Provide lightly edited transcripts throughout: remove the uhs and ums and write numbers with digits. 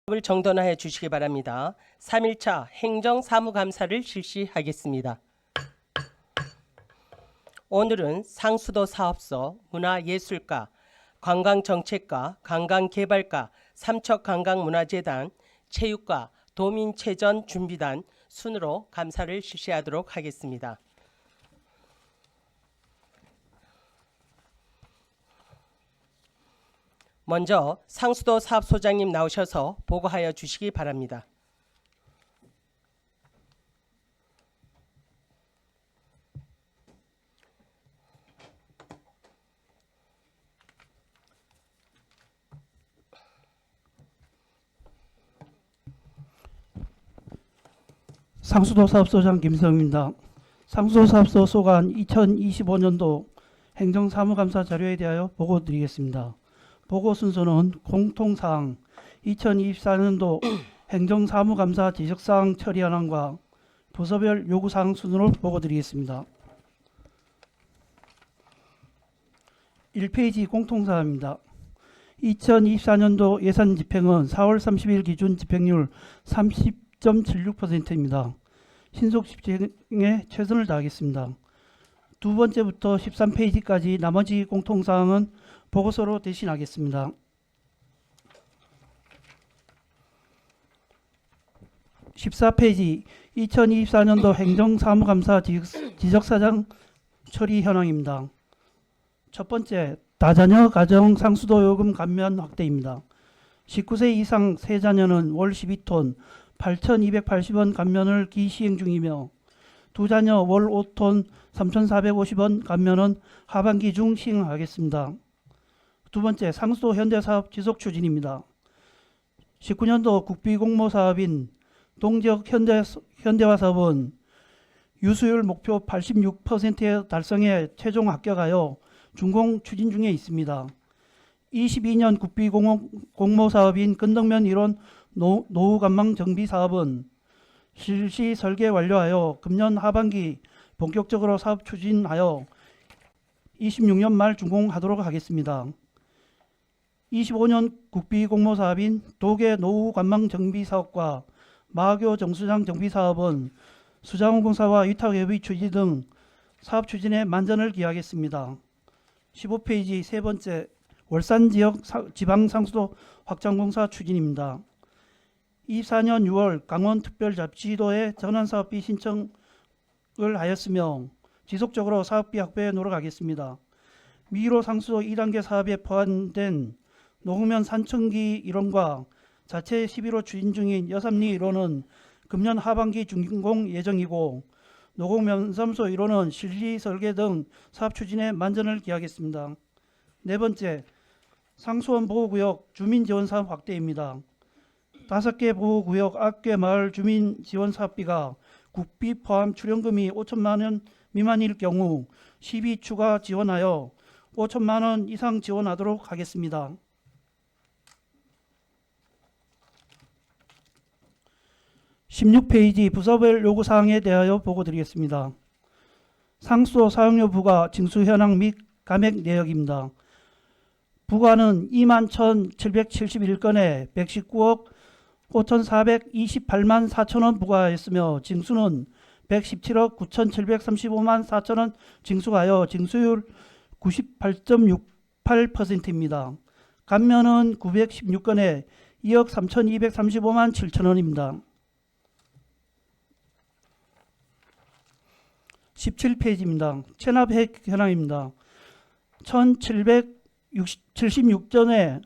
을 정돈하여 주시기 바랍니다. 3일차 행정사무감사를 실시하겠습니다. 오늘은 상수도 사업소, 문화예술가, 관광정책과, 관광개발과, 삼척관광문화재단, 체육과, 도민체전 준비단 순으로 감사를 실시하도록 하겠습니다. 먼저 상수도 사업소장님 나오셔서 보고하여 주시기 바랍니다. 상수도 사업소장 김성입니다. 상수도 사업소 소관 2025년도 행정사무감사 자료에 대하여 보고드리겠습니다. 보고 순서는 공통사항 2024년도 행정사무감사 지적사항 처리 현황과 부서별 요구사항 순으로 보고드리겠습니다. 1페이지 공통사항입니다. 2024년도 예산 집행은 4월 30일 기준 집행률 30.76%입니다. 신속 집행에 최선을 다하겠습니다. 두 번째부터 13페이지까지 나머지 공통사항은 보고서로 대신하겠습니다. 14페이지 2024년도 행정사무감사 지적사항 처리 현황입니다. 첫 번째, 다자녀 가정 상수도 요금 감면 확대입니다. 19세 이상 세자녀는 월 12톤 8,280원 감면을 기시행 중이며 두 자녀 월 5톤 3,450원 감면은 하반기 중 시행하겠습니다. 두 번째, 상수도 현대사업 지속 추진입니다. 19년도 국비공모사업인 동지역 현대화사업은 유수율 목표 86%의 달성에 최종 합격하여 준공 추진 중에 있습니다. 22년 국비공모사업인 건덕면 1원 노후관망 정비사업은 실시 설계 완료하여 금년 하반기 본격적으로 사업 추진하여 26년 말 준공하도록 하겠습니다. 25년 국비공모사업인 도계 노후관망 정비사업과 마교 정수장 정비사업은 수자원공사와 위탁협의 추진 등 사업 추진에 만전을 기하겠습니다. 15페이지 세 번째, 월산지역 지방상수도 확장공사 추진입니다. 24년 6월 강원특별자치도에 전환사업비 신청을 하였으며 지속적으로 사업비 확보에 노력하겠습니다. 미로 상수도 2단계 사업에 포함된 노후면 산청기 1호과 자체 11호 추진 중인 여삼리 1호는 금년 하반기 준공 예정이고 노곡면삼소 1호는 실리 설계 등 사업 추진에 만전을 기하겠습니다. 네 번째, 상수원 보호구역 주민지원사업 확대입니다. 5개 보호구역 9개 마을 주민지원사업비가 국비 포함 출연금이 5천만 원 미만일 경우 12 추가 지원하여 5천만 원 이상 지원하도록 하겠습니다. 16페이지 부서별 요구사항에 대하여 보고드리겠습니다. 상수도 사용료 부과 징수 현황 및 감액 내역입니다. 부과는 21,771건에 119억 5,428만 4천원 부과하였으며 징수는 117억 9,735만 4천원 징수하여 징수율 98.68%입니다. 감면은 916건에 2억 3,235만 7천원입니다. 17페이지입니다. 체납액 현황입니다. 1,776전에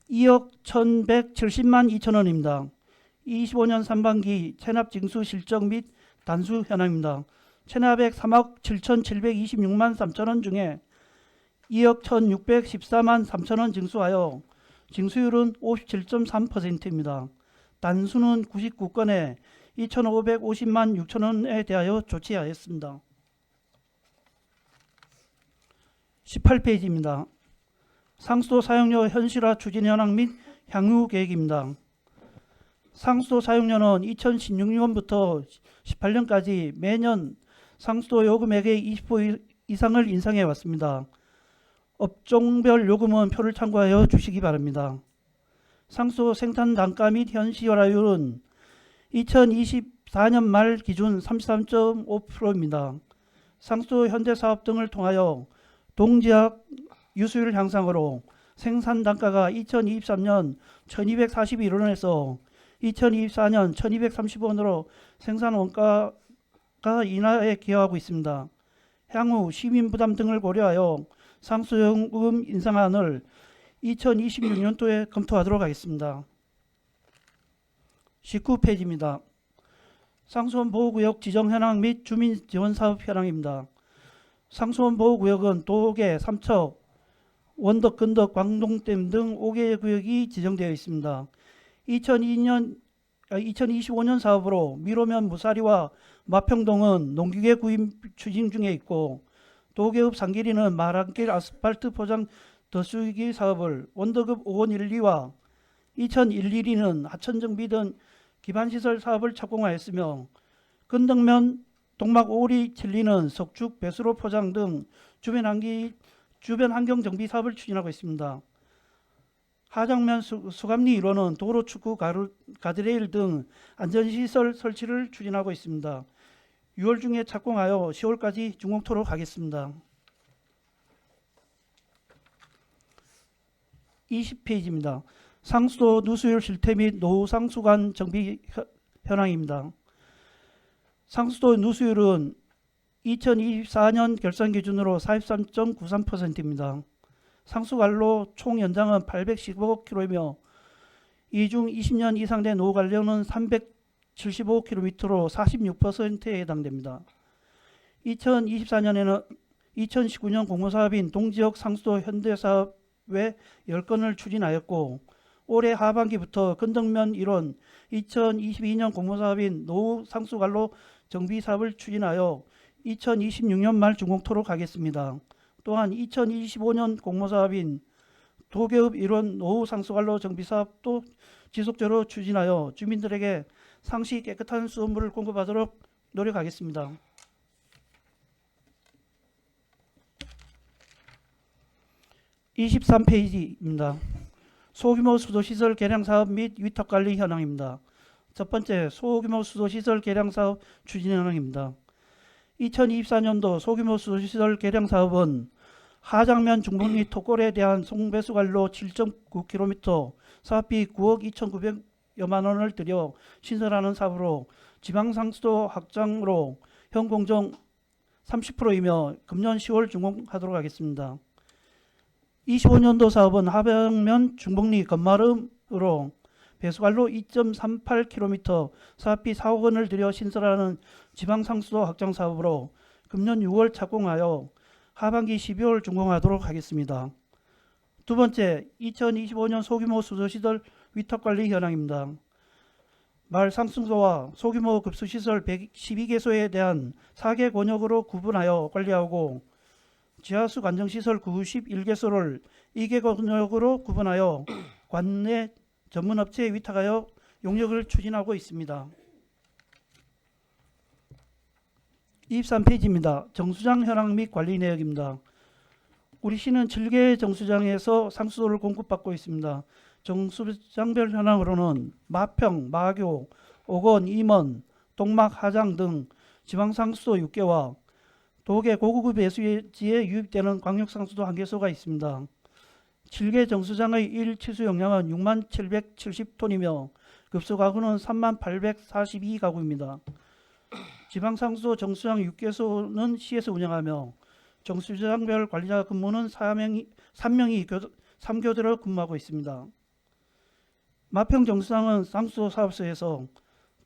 2억 1,170만 2천원입니다. 25년 상반기 체납 징수 실적 및 단수 현황입니다. 체납액 3억 7,726만 3천원 중에 2억 1,614만 3천원 징수하여 징수율은 57.3%입니다. 단수는 99건에 2,550만 6천원에 대하여 조치하였습니다. 18페이지입니다. 상수도 사용료 현실화 추진 현황 및 향후 계획입니다. 상수도 사용료는 2016년부터 18년까지 매년 상수도 요금액의 20% 이상을 인상해 왔습니다. 업종별 요금은 표를 참고하여 주시기 바랍니다. 상수 생산 단가 및 현시효율은 2024년 말 기준 33.5%입니다. 상수 현대사업 등을 통하여 동지역 유수율 향상으로 생산 단가가 2023년 1241원에서 2024년 1230원으로 생산 원가가 인하에 기여하고 있습니다. 향후 시민 부담 등을 고려하여 상수요금 인상안을 2026년도에 검토하도록 하겠습니다. 19페이지입니다. 상수원 보호구역 지정 현황 및 주민 지원 사업 현황입니다. 상수원 보호구역은 도계, 삼척, 원덕, 근덕, 광동댐 등 5개 구역이 지정되어 있습니다. 2025년 사업으로 미로면 무사리와 마평동은 농기계 구입 추진 중에 있고, 도계읍 상길이는 마랑길 아스팔트 포장 더수기 사업을, 원덕읍 5112와 2011는 하천정비 등 기반시설 사업을 착공하였으며, 근덕면 동막 오리 칠리는 석축 배수로 포장 등 주변 환경 정비 사업을 추진하고 있습니다. 하장면 수감리 1호는 도로 축구 가드레일 등 안전시설 설치를 추진하고 있습니다. 6월 중에 착공하여 10월까지 준공토록 하겠습니다. 20페이지입니다. 상수도 누수율 실태 및 노후 상수관 정비 현황입니다. 상수도 누수율은 2024년 결산 기준으로 43.93%입니다. 상수관로 총 연장은 815km이며 이 중 20년 이상 된 노후 관련은 375km로 46%에 해당됩니다. 2024년에는 2019년 공모사업인 동지역 상수도 현대사업에 10건을 추진하였고, 올해 하반기부터 근덕면 1원 2022년 공모사업인 노후 상수관로 정비사업을 추진하여 2026년 말 준공토록 하겠습니다. 또한 2025년 공모사업인 도계읍 1원 노후 상수관로 정비사업도 지속적으로 추진하여 주민들에게 상시 깨끗한 수돗물을 공급하도록 노력하겠습니다. (23페이지입니다) 소규모 수도시설 개량사업 및 위탁관리 현황입니다. 첫 번째, 소규모 수도시설 개량사업 추진 현황입니다. 2024년도 소규모 수도시설 개량사업은 하장면 중북리 토골에 대한 송배수관로 7.9km, 사업비 9억 2,900여만 원을 들여 신설하는 사업으로 지방상수도 확장으로 현공정 30%이며 금년 10월 준공하도록 하겠습니다. 25년도 사업은 하장면 중북리 건마름으로 배수관로 2.38km, 사업비 4억 원을 들여 신설하는 지방상수도 확장 사업으로 금년 6월 착공하여 하반기 12월 준공하도록 하겠습니다. 두 번째, 2025년 소규모 수도시설 위탁관리 현황입니다. 마을 상수도와 소규모 급수시설 112개소에 대한 4개 권역으로 구분하여 관리하고, 지하수 관정시설 91개소를 2개 권역으로 구분하여 관내 전문업체에 위탁하여 용역을 추진하고 있습니다. 23페이지입니다. 정수장 현황 및 관리 내역입니다. 우리 시는 7개 정수장에서 상수도를 공급받고 있습니다. 정수장별 현황으로는 마평, 마교, 옥원, 임원, 동막, 하장 등 지방상수도 6개와 도계 고급 배수지에 유입되는 광역상수도 1개소가 있습니다. 7개 정수장의 일 치수 용량은 6만 770톤이며 급수 가구는 3만 842가구입니다. 지방상수도 정수장 6개소는 시에서 운영하며 정수장별 관리자 근무는 3명이 3교대로 근무하고 있습니다. 마평 정수장은 상수도 사업소에서,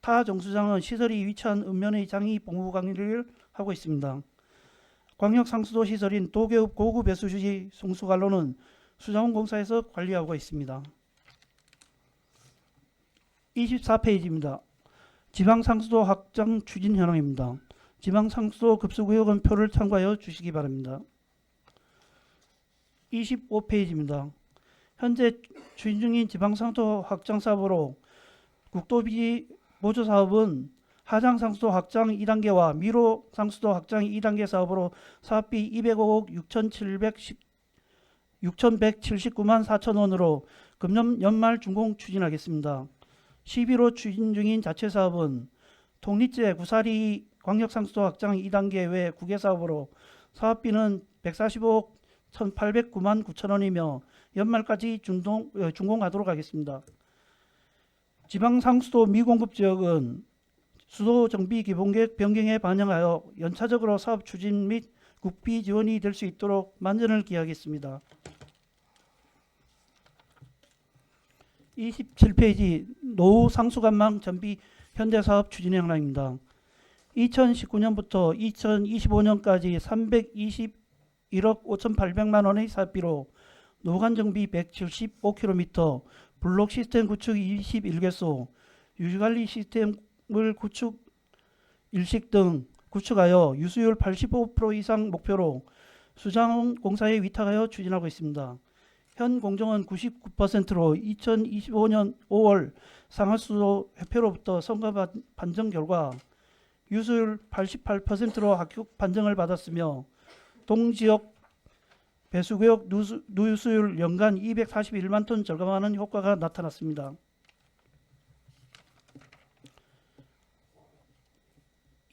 타 정수장은 시설이 위치한 읍면의 장이 복무 관리를 하고 있습니다. 광역상수도 시설인 도계읍 고구 배수주지 송수관로는 수자원공사에서 관리하고 있습니다. 24페이지입니다. 지방상수도 확장 추진 현황입니다. 지방상수도 급수구역은 표를 참고하여 주시기 바랍니다. 25페이지입니다. 현재 추진 중인 지방상수도 확장 사업으로 국도비 보조 사업은 하장상수도 확장 2단계와 미로상수도 확장 2단계 사업으로 사업비 205억 6,179만 4천 원으로 금년 연말 준공 추진하겠습니다. 11호 추진 중인 자체 사업은 통리제 구사리 광역상수도 확장 2단계 외 9개 사업으로 사업비는 145억 1,809만 9천 원이며 연말까지 준공하도록 하겠습니다. 지방상수도 미공급 지역은 수도 정비 기본계획 변경에 반영하여 연차적으로 사업 추진 및 국비 지원이 될 수 있도록 만전을 기하겠습니다. 27페이지 노후 상수관망 전비 현대사업 추진 현황입니다. 2019년부터 2025년까지 321억 5,800만 원의 사업비로 노관 정비 175km, 블록 시스템 구축 21개소, 유지관리 시스템을 구축 일식 등 구축하여 유수율 85% 이상 목표로 수장 공사에 위탁하여 추진하고 있습니다. 현 공정은 99%로 2025년 5월 상하수도 회표로부터 선거 판정 결과 유수율 88%로 합격 판정을 받았으며 동지역 배수구역 누유수율 연간 241만 톤 절감하는 효과가 나타났습니다.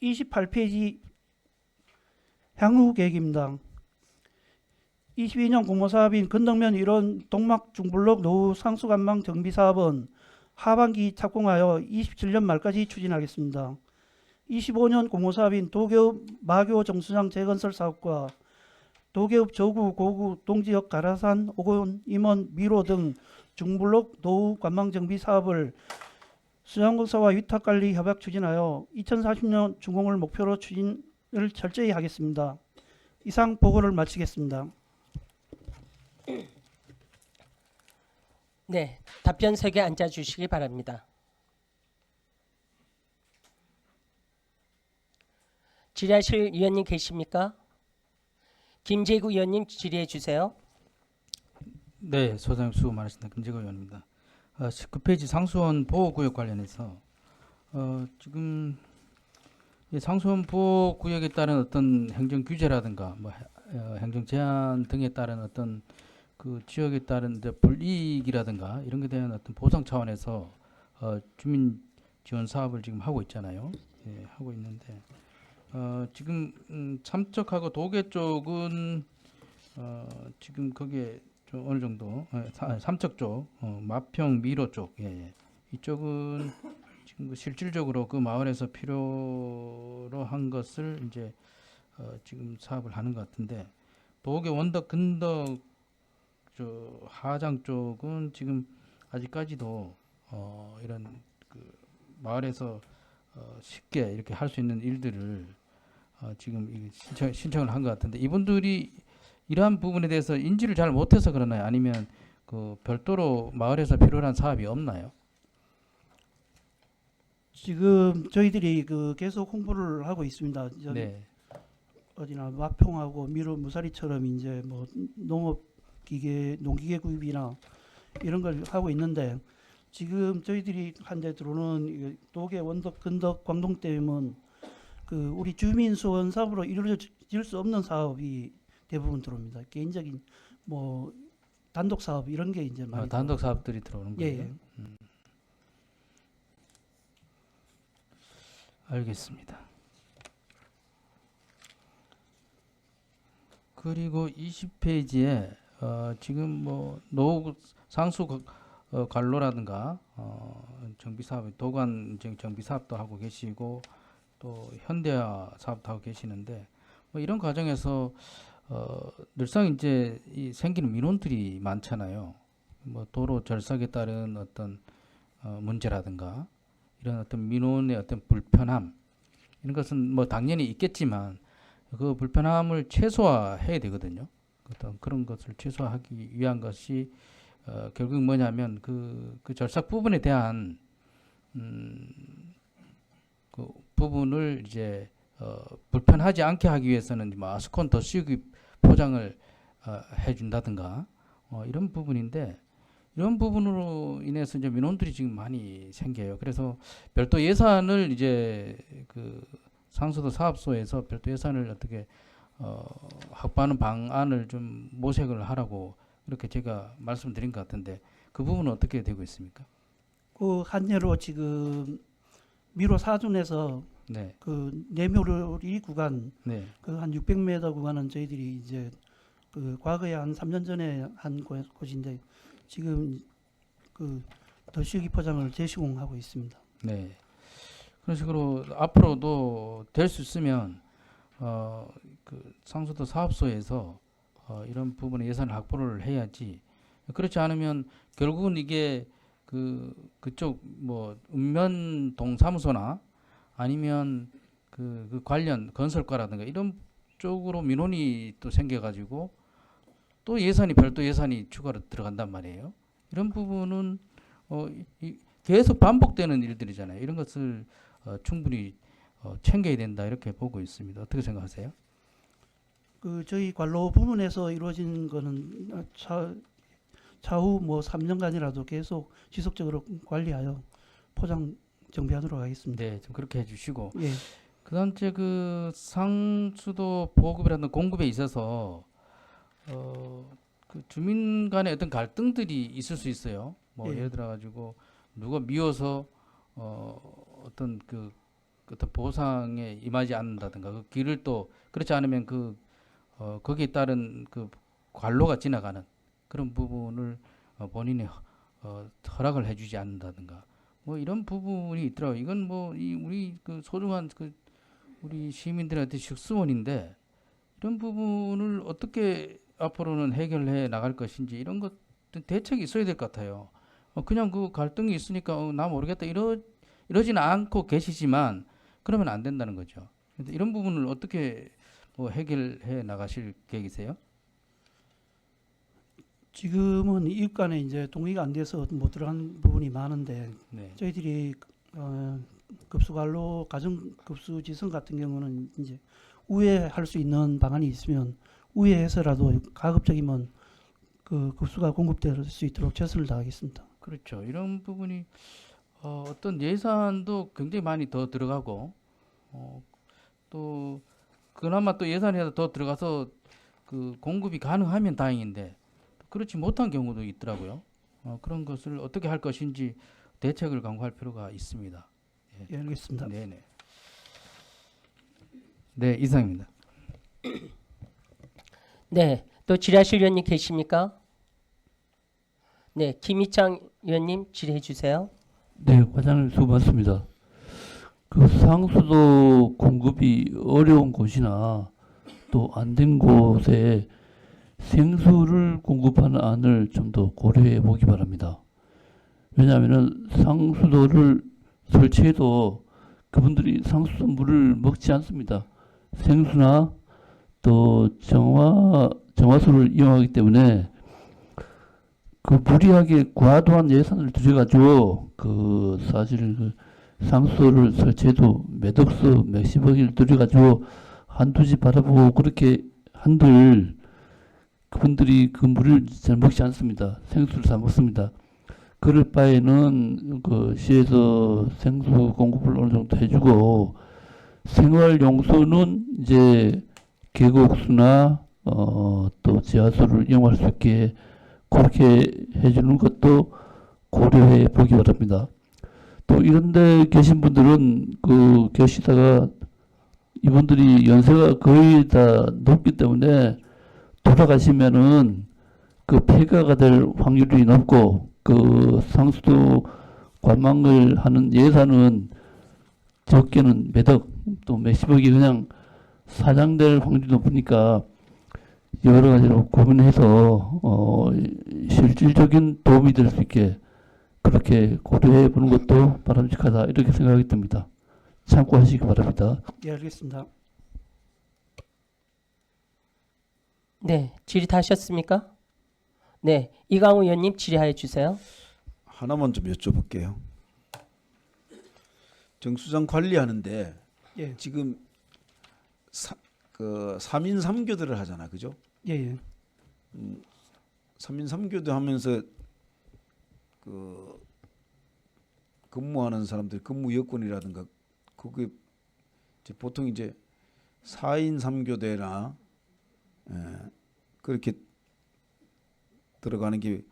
28페이지 향후 계획입니다. 22년 공모사업인 건덕면 1원 동막 중블록 노후 상수관망 정비사업은 하반기 착공하여 27년 말까지 추진하겠습니다. 25년 공모사업인 도계읍 마교 정수장 재건설 사업과 도계읍 저구, 고구, 동지역 가라산, 오곤, 임원, 미로 등 중블록 노후 관망 정비 사업을 수장공사와 위탁관리 협약 추진하여 2040년 준공을 목표로 추진을 철저히 하겠습니다. 이상 보고를 마치겠습니다. 네, 답변석에 앉아주시기 바랍니다. 질의하실 위원님 계십니까? 김재구 위원님 질의해 주세요. 네, 소장님 수고 많으십니다. 김재구 의원입니다. 19페이지 상수원 보호구역 관련해서 지금 이 상수원 보호구역에 따른 어떤 행정 규제라든가 행정 제한 등에 따른 어떤 그 지역에 따른 이제 불이익이라든가 이런 것에 대한 어떤 보상 차원에서 주민 지원 사업을 지금 하고 있잖아요. 예, 하고 있는데 지금 삼척하고 도계 쪽은 지금 거기에 좀 어느 정도 삼척 쪽, 마평 미로 쪽, 예, 이쪽은 지금 그 실질적으로 그 마을에서 필요로 한 것을 이제 지금 사업을 하는 것 같은데 도계 원덕 근덕 저 하장 쪽은 지금 아직까지도 이런 그 마을에서 쉽게 이렇게 할 수 있는 일들을 지금 신청을 한 것 같은데 이분들이 이러한 부분에 대해서 인지를 잘 못해서 그러나요? 아니면 그 별도로 마을에서 필요한 사업이 없나요? 지금 저희들이 그 계속 홍보를 하고 있습니다. 네. 어디나 마평하고 미로 무사리처럼 이제 뭐 농업기계, 농기계 구입이나 이런 걸 하고 있는데 지금 저희들이 한데 들어오는 도계, 원덕, 근덕, 광동댐은 그 우리 주민 수원 사업으로 이루어질 수 없는 사업이 대부분 들어옵니다. 개인적인 뭐 단독 사업 이런 게 이제 많이 단독 들어오고. 사업들이 들어오는 거예요. 예. 알겠습니다. 그리고 20페이지에 지금 뭐 노후 상수 관로라든가 정비 사업, 도관 정비 사업도 하고 계시고 또 현대화 사업도 하고 계시는데 뭐 이런 과정에서 늘상 이제 생기는 민원들이 많잖아요. 뭐 도로 절삭에 따른 어떤 문제라든가 이런 어떤 민원의 어떤 불편함 이런 것은 뭐 당연히 있겠지만 그 불편함을 최소화해야 되거든요. 어떤 그런 것을 최소화하기 위한 것이 결국 뭐냐면 그 절삭 부분에 대한 그 부분을 이제 불편하지 않게 하기 위해서는 마스콘 더 씌우기 포장을 해준다든가 이런 부분인데 이런 부분으로 인해서 이제 민원들이 지금 많이 생겨요. 그래서 별도 예산을 이제 그 상수도 사업소에서 별도 예산을 어떻게 확보하는 방안을 좀 모색을 하라고 이렇게 제가 말씀드린 것 같은데 그 부분은 어떻게 되고 있습니까? 그 한예로 지금 미로 사준에서 네, 그 내묘리 구간 네, 그 한 600m 구간은 저희들이 이제 그 과거에 한 3년 전에 한 곳인데 지금 그 더시기 포장을 재시공하고 있습니다. 네. 그런 식으로 앞으로도 될 수 있으면 그 상수도 사업소에서 이런 부분에 예산을 확보를 해야지. 그렇지 않으면 결국은 이게 그쪽 뭐 읍면동 사무소나 아니면 그 관련 건설과라든가 이런 쪽으로 민원이 또 생겨가지고 또 예산이 별도 예산이 추가로 들어간단 말이에요. 이런 부분은 계속 반복되는 일들이잖아요. 이런 것을 충분히 챙겨야 된다 이렇게 보고 있습니다. 어떻게 생각하세요? 그 저희 관로 부문에서 이루어진 거는 차후 뭐 3년간이라도 계속 지속적으로 관리하여 포장 정비하도록 하겠습니다. 네, 좀 그렇게 해주시고 예, 그다음 그 상수도 보급이라는 공급에 있어서 그 주민 간의 어떤 갈등들이 있을 수 있어요. 뭐 예. 예를 들어 가지고 누가 미워서 어떤 어떤 보상에 임하지 않는다든가 그 길을 또 그렇지 않으면 거기에 따른 그 관로가 지나가는 그런 부분을 본인이 허락을 해주지 않는다든가 뭐 이런 부분이 있더라고요. 이건 뭐 우리 그 소중한 우리 시민들한테 식수원인데 이런 부분을 어떻게 앞으로는 해결해 나갈 것인지 이런 것 대책이 있어야 될 것 같아요. 그냥 그 갈등이 있으니까 나 모르겠다 이러지는 않고 계시지만 그러면 안 된다는 거죠. 근데 이런 부분을 어떻게 뭐 해결해 나가실 계획이세요? 지금은 이웃 간에 이제 동의가 안 돼서 못 들어간 부분이 많은데 네, 저희들이 급수관로 가정급수 지선 같은 경우는 이제 우회할 수 있는 방안이 있으면 우회해서라도 가급적이면 그 급수가 공급될 수 있도록 최선을 다하겠습니다. 그렇죠. 이런 부분이 어떤 예산도 굉장히 많이 더 들어가고 또 그나마 또 예산이 더 들어가서 그 공급이 가능하면 다행인데 그렇지 못한 경우도 있더라고요. 그런 것을 어떻게 할 것인지 대책을 강구할 필요가 있습니다. 예, 알겠습니다. 네네. 네, 이상입니다. 네, 또 질의하실 위원님 계십니까? 네, 김희창 위원님 질의해 주세요. 네, 과장님 수고 많습니다. 그 상수도 공급이 어려운 곳이나 또 안 된 곳에 생수를 공급하는 안을 좀 더 고려해 보기 바랍니다. 왜냐하면 상수도를 설치해도 그분들이 상수도 물을 먹지 않습니다. 생수나 또 정화수를 이용하기 때문에 그 무리하게 과도한 예산을 들여가지고 사실 상수도를 설치해도 몇 억서 몇십억을 들여가지고 한두 집 바라보고 그렇게 한들 그분들이 그 물을 잘 먹지 않습니다. 생수를 잘 먹습니다. 그럴 바에는 그 시에서 생수 공급을 어느 정도 해주고 생활용수는 이제 계곡수나 또 지하수를 이용할 수 있게 그렇게 해주는 것도 고려해 보기 바랍니다. 또 이런데 계신 분들은 계시다가 이분들이 연세가 거의 다 높기 때문에 돌아가시면은 그 폐가가 될 확률이 높고 그 상수도 관망을 하는 예산은 적게는 몇억 또 몇십억이 그냥 사장될 확률이 높으니까 여러 가지로 고민해서 실질적인 도움이 될 수 있게 그렇게 고려해 보는 것도 바람직하다 이렇게 생각이 듭니다. 참고하시기 바랍니다. 예, 알겠습니다. 네, 질의 다 하셨습니까? 네, 이강우 위원님 질의해 주세요. 하나만 좀 여쭤볼게요. 정수장 관리하는데 예, 지금 3인 3교대를 하잖아, 그죠? 예, 예. 3인 3교대 하면서 근무하는 사람들 근무 여건이라든가 그게 이제 보통 이제 4인 3교대나 그렇게 들어가는 게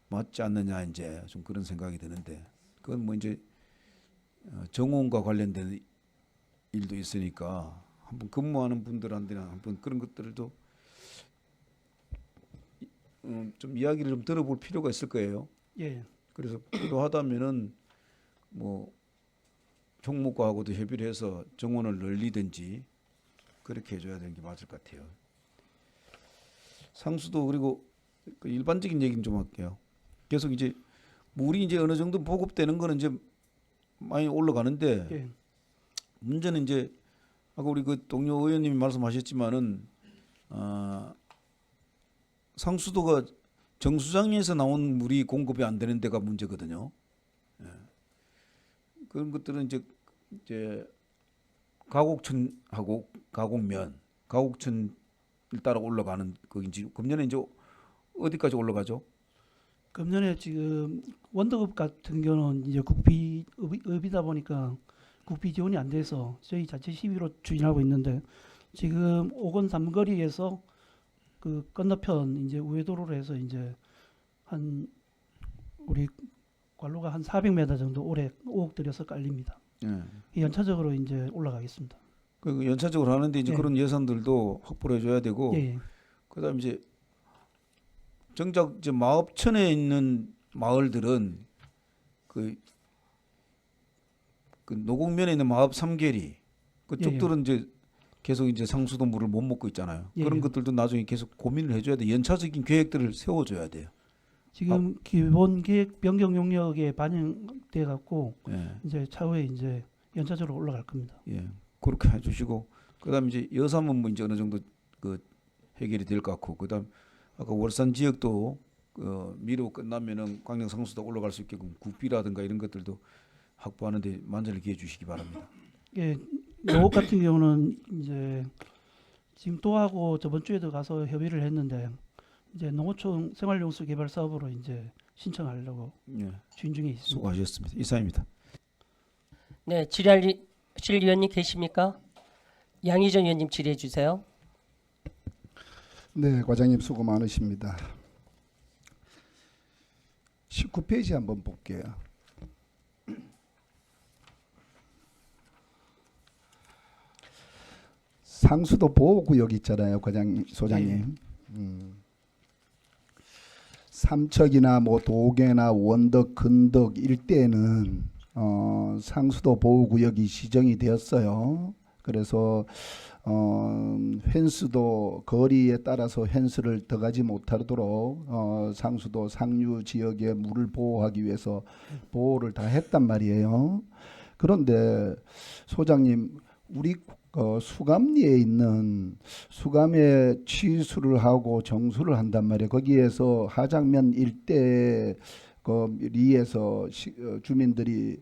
맞지 않느냐 이제 좀 그런 생각이 드는데 그건 뭐 이제 정원과 관련된 일도 있으니까 한번 근무하는 분들한테는 한번 그런 것들도 좀 이야기를 좀 들어볼 필요가 있을 거예요. 예. 그래서 필요하다면은 뭐 총무과하고도 협의를 해서 정원을 늘리든지 그렇게 해줘야 되는 게 맞을 것 같아요. 상수도 그리고 그 일반적인 얘기는 좀 할게요. 계속 이제 물이 이제 어느 정도 보급되는 거는 이제 많이 올라가는데 예. 문제는 이제 아까 우리 그 동료 의원님이 말씀하셨지만은 상수도가 정수장에서 나온 물이 공급이 안 되는 데가 문제거든요. 예. 그런 것들은 이제 가곡천하고 가곡천을 따라 올라가는 거인지 금년에 이제 어디까지 올라가죠? 금년에 지금 원더급 같은 경우는 이제 국비업이다 보니까 국비 지원이 안 돼서 저희 자체 시비로 추진하고 있는데 지금 오건 삼거리에서 그 건너편 이제 우회도로로 해서 이제 한 우리 관로가 한 400m 정도 올해 5억 들여서 깔립니다. 예. 연차적으로 이제 올라가겠습니다. 그 연차적으로 하는데 이제 예. 그런 예산들도 확보를 해줘야 되고 예, 예. 그다음 이제 정작 이제 마읍천에 있는 마을들은 그 노곡면에 있는 마읍 삼계리 그쪽들은 이제 계속 이제 상수도 물을 못 먹고 있잖아요. 예, 그런 예. 것들도 나중에 계속 고민을 해줘야 돼. 연차적인 계획들을 세워줘야 돼요. 지금 기본 계획 변경 용역에 반영돼 갖고 예, 이제 차후에 이제 연차적으로 올라갈 겁니다. 예, 그렇게 해주시고 그다음 이제 여삼은 뭐 이제 어느 정도 그 해결이 될 것 같고 그다음 아까 월산 지역도 미루 끝나면은 광양 상수도 올라갈 수 있게끔 국비라든가 이런 것들도 확보하는데 만전을 기해 주시기 바랍니다. 예, 노업 같은 경우는 이제 지금 도하고 저번 주에도 가서 협의를 했는데 이제 농어촌 생활용수 개발 사업으로 이제 신청하려고 예, 추진 중에 있습니다. 수고하셨습니다. 이상입니다. 네, 질의하실 위원님 계십니까? 양희정 위원님 질의해 주세요. 네, 과장님 수고 많으십니다. 19페이지 한번 볼게요. 상수도 보호구역 있잖아요, 과장님, 소장님. 삼척이나 뭐 도계나 원덕, 근덕 일대에는 상수도 보호구역이 지정이 되었어요. 그래서 펜스도 거리에 따라서 펜스를 더 가지 못하도록 상수도 상류 지역의 물을 보호하기 위해서 보호를 다 했단 말이에요. 그런데 소장님, 우리 수감리에 있는 수감에 취수를 하고 정수를 한단 말이에요. 거기에서 하장면 일대 그 리에서 주민들이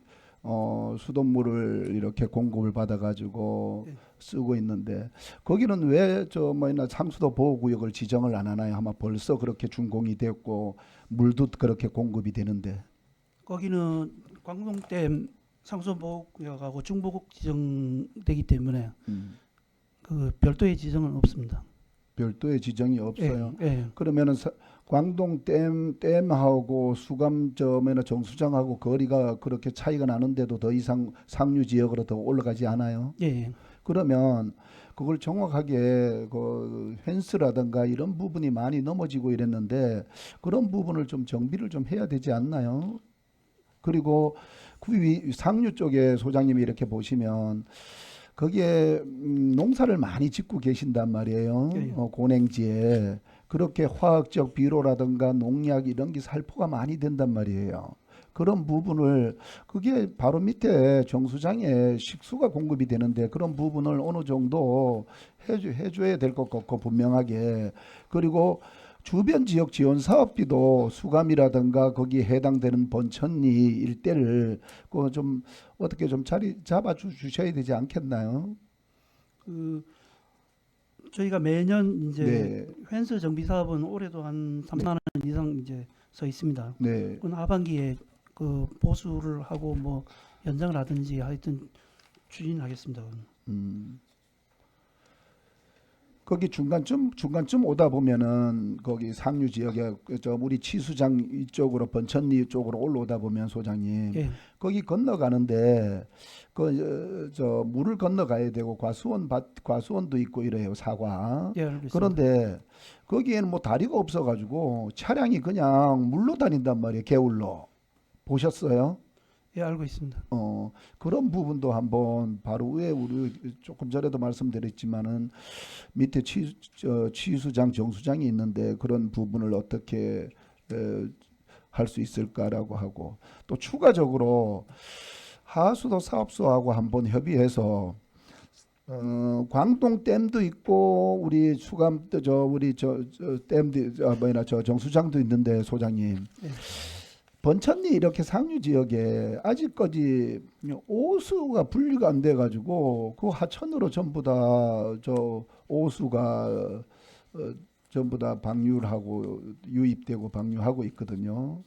수돗물을 이렇게 공급을 받아가지고 쓰고 있는데 거기는 왜 저 뭐냐 상수도 보호구역을 지정을 안 하나요? 아마 벌써 그렇게 준공이 됐고 물도 그렇게 공급이 되는데. 거기는 광동댐 상수보호구역하고 중보국 지정되기 때문에 그 별도의 지정은 없습니다. 별도의 지정이 없어요. 예, 예. 그러면은 광동 댐하고 수감점이나 정수장하고 거리가 그렇게 차이가 나는데도 더 이상 상류 지역으로 더 올라가지 않아요. 예, 예. 그러면 그걸 정확하게 그 펜스라든가 이런 부분이 많이 넘어지고 이랬는데 그런 부분을 좀 정비를 좀 해야 되지 않나요? 그리고 그 상류 쪽에 소장님이 이렇게 보시면 거기에 농사를 많이 짓고 계신단 말이에요. 예, 예. 고냉지에 그렇게 화학적 비료라든가 농약 이런 게 살포가 많이 된단 말이에요. 그런 부분을 그게 바로 밑에 정수장에 식수가 공급이 되는데 그런 부분을 어느 정도 해줘야 될 것 같고 분명하게. 그리고 주변 지역 지원 사업비도 수감이라든가 거기에 해당되는 번천리 일대를 그 좀 어떻게 좀 자리 잡아 주셔야 되지 않겠나요? 그 저희가 매년 이제 네, 펜스 정비 사업은 올해도 한 3만 원 이상 이제 서 있습니다. 네. 그건 하반기에 그 보수를 하고 뭐 연장을 하든지 하여튼 추진하겠습니다. 거기 중간쯤 오다 보면은 거기 상류 지역에 저 우리 치수장 이쪽으로 번천리 쪽으로 올라오다 보면 소장님 예, 거기 건너가는데 저 물을 건너가야 되고 과수원도 있고 이래요 사과. 예, 알겠습니다. 그런데 거기에는 뭐 다리가 없어가지고 차량이 그냥 물로 다닌단 말이에요 개울로. 보셨어요? 예, 알고 있습니다. 그런 부분도 한번 바로 위에 우리 조금 전에도 말씀드렸지만은 밑에 취수장 정수장이 있는데 그런 부분을 어떻게 할 수 있을까라고 하고 또 추가적으로 하수도 사업소하고 한번 협의해서 광동 댐도 있고 우리 수감 우리 댐도 저 정수장도 있는데 소장님 예. 번천리 이렇게 상류 지역에 아직까지 오수가 분리가 안 돼 가지고 그 하천으로 전부 다 저 오수가 전부 다 방류하고 유입되고 방류하고 있거든요.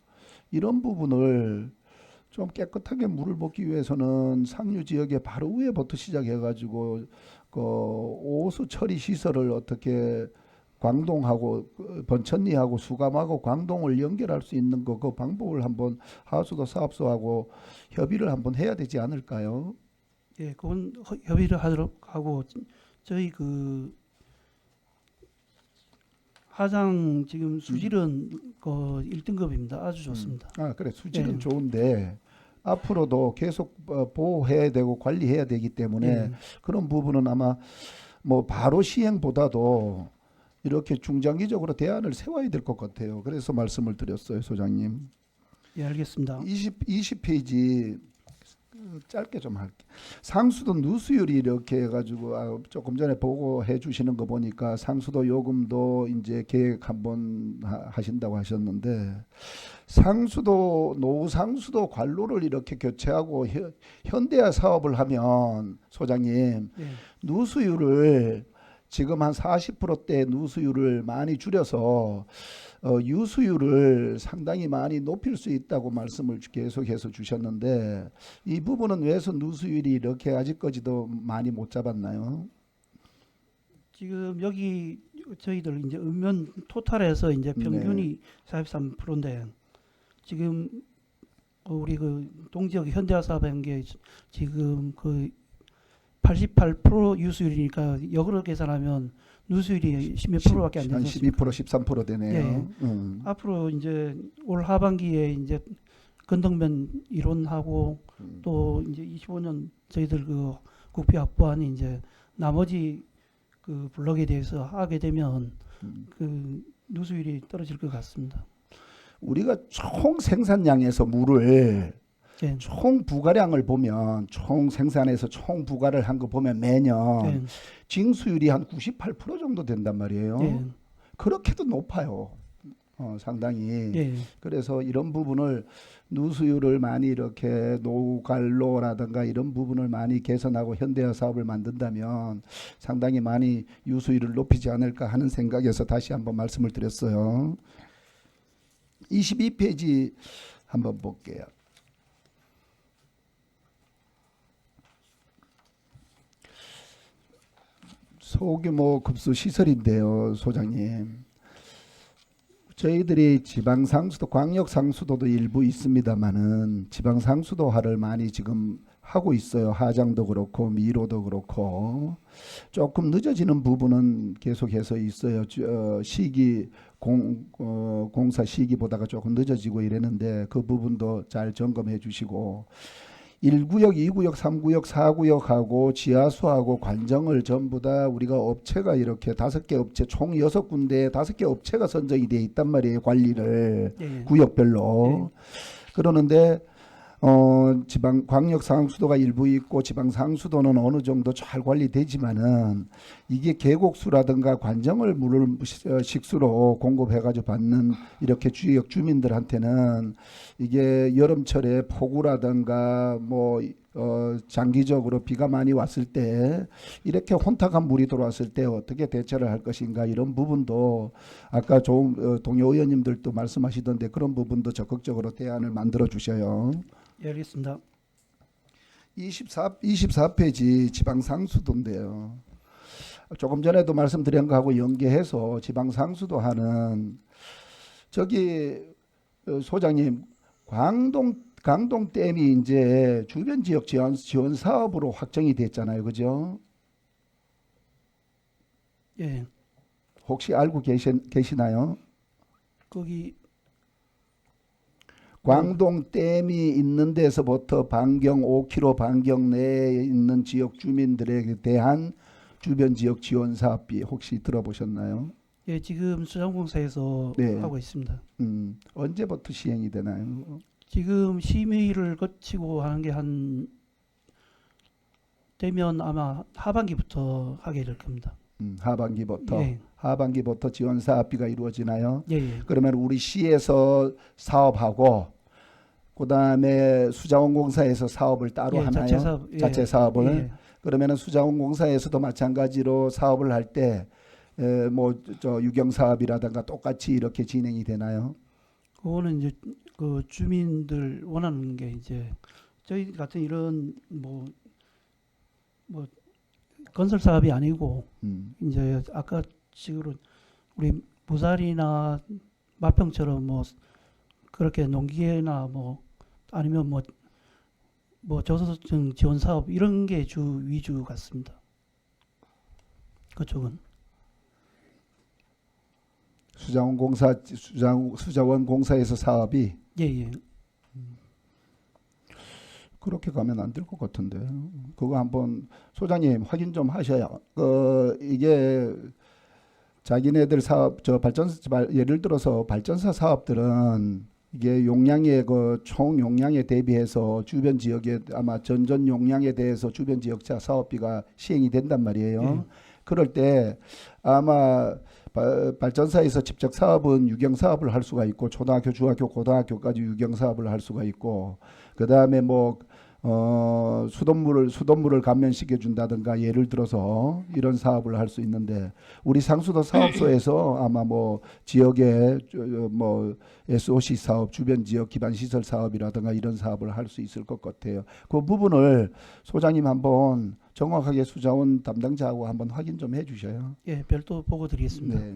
이런 부분을 좀 깨끗하게 물을 먹기 위해서는 상류 지역에 바로 위에부터 시작해 가지고 그 오수 처리 시설을 어떻게 광동하고 번천리하고 수감하고 광동을 연결할 수 있는 그 방법을 한번 하수도 사업소하고 협의를 한번 해야 되지 않을까요? 예, 그건 협의를 하도록 하고 저희 그 하장 지금 수질은 그 1등급입니다. 아주 좋습니다. 그래 수질은 예. 좋은데 앞으로도 계속 보호해야 되고 관리해야 되기 때문에 예, 그런 부분은 아마 뭐 바로 시행보다도 이렇게 중장기적으로 대안을 세워야 될 것 같아요. 그래서 말씀을 드렸어요, 소장님. 예, 알겠습니다. 20페이지 짧게 좀 할게. 상수도 누수율이 이렇게 해가지고 조금 전에 보고해 주시는 거 보니까 상수도 요금도 이제 계획 한번 하신다고 하셨는데 상수도 노상수도 관로를 이렇게 교체하고 현대화 사업을 하면 소장님 예, 누수율을 지금 한 40%대 누수율을 많이 줄여서 유수율을 상당히 많이 높일 수 있다고 말씀을 계속해서 주셨는데 이 부분은 왜서 누수율이 이렇게 아직까지도 많이 못 잡았나요? 지금 여기 저희들 이제 읍면 토탈에서 이제 평균이 43%인데 지금 우리 그 동지역 현대화 사업한 게 지금 그 88% 유수율이니까 역으로 계산하면 누수율이 10몇 프로밖에 안 되지 한 않습니까? 12% 13% 되네요. 앞으로 이제 올 하반기에 이제 건덕면 이론하고 또 이제 25년 저희들 그 국비 확보안이 이제 나머지 그 블록에 대해서 하게 되면 그 누수율이 떨어질 것 같습니다. 우리가 총 생산량에서 물을 예. 총 부가량을 보면 총 생산해서 총 부가를 한 거 보면 매년 예. 징수율이 한 98% 정도 된단 말이에요. 예. 그렇게도 높아요. 상당히. 예. 그래서 이런 부분을 누수율을 많이 이렇게 노관로라든가 이런 부분을 많이 개선하고 현대화 사업을 만든다면 상당히 많이 유수율을 높이지 않을까 하는 생각에서 다시 한번 말씀을 드렸어요. 22페이지 한번 볼게요. 소규모 급수 시설인데요, 소장님. 저희들이 지방상수도, 광역상수도도 일부 있습니다만은 지방상수도화를 많이 지금 하고 있어요. 하장도 그렇고 미로도 그렇고 조금 늦어지는 부분은 계속해서 있어요. 시기 공사 시기보다가 조금 늦어지고 이랬는데 그 부분도 잘 점검해 주시고 1구역, 2구역, 3구역, 4구역하고 지하수하고 관정을 전부 다 우리가 업체가 이렇게 5개 업체 총 6군데 5개 업체가 선정이 돼 있단 말이에요. 관리를 예. 구역별로. 그러는데 지방 광역 상수도가 일부 있고 지방 상수도는 어느 정도 잘 관리되지만은 이게 계곡수라든가 관정을 물을 식수로 공급해 가지고 받는 이렇게 지역 주민들한테는 이게 여름철에 폭우라든가 뭐 장기적으로 비가 많이 왔을 때 이렇게 혼탁한 물이 들어왔을 때 어떻게 대처를 할 것인가 이런 부분도 아까 동료 의원님들도 말씀하시던데 그런 부분도 적극적으로 대안을 만들어 주셔요. 예, 알겠습니다. 24페이지 지방상수도인데요. 조금 전에도 말씀드린 거하고 연계해서 지방상수도 하는 저기 소장님 강동 댐이 이제 주변 지역 지원 사업으로 확정이 됐잖아요, 그죠? 예, 혹시 알고 계시나요? 거기 광동 댐이 있는 데서부터 반경 5km 반경 내에 있는 지역 주민들에 대한 주변 지역 지원 사업비 혹시 들어보셨나요? 예, 지금 수자원공사에서 네. 하고 있습니다. 언제부터 시행이 되나요? 지금 심의를 거치고 하는 게 되면 아마 하반기부터 하게 될 겁니다. 하반기부터 예, 지원 사업비가 이루어지나요? 예, 예. 그러면 우리 시에서 사업하고 그다음에 수자원공사에서 사업을 따로 예, 하나요? 자체 사업, 예, 자체 사업을 예. 그러면은 수자원공사에서도 마찬가지로 사업을 할 때 뭐 저 유경 사업이라든가 똑같이 이렇게 진행이 되나요? 그거는 이제 그 주민들 원하는 게 이제 저희 같은 이런 뭐 건설 사업이 아니고 이제 아까 식으로 우리 무사리나 마평처럼 뭐 그렇게 농기계나 뭐 아니면 뭐 저소득층 지원 사업 이런 게 주 위주 같습니다. 그쪽은 수자원공사에서 사업이 예예. 그렇게 가면 안 될 것 같은데 그거 한번 소장님 확인 좀 하셔야 이게 자기네들 사업 예를 들어서 발전사 사업들은 이게 용량의 총 용량에 대비해서 주변 지역에 아마 전전 용량에 대해서 주변 지역자 사업비가 시행이 된단 말이에요. 그럴 때 아마 발전사에서 직접 사업은 유경 사업을 할 수가 있고 초등학교, 중학교, 고등학교까지 유경 사업을 할 수가 있고 그 다음에 뭐 수돗물을 감면시켜 준다든가 예를 들어서 이런 사업을 할 수 있는데 우리 상수도 사업소에서 아마 뭐 지역에 뭐 SOC 사업, 주변 지역 기반 시설 사업이라든가 이런 사업을 할 수 있을 것 같아요. 그 부분을 소장님 한번 정확하게 수자원 담당자하고 한번 확인 좀 해주셔요. 예, 별도 보고 드리겠습니다. 네.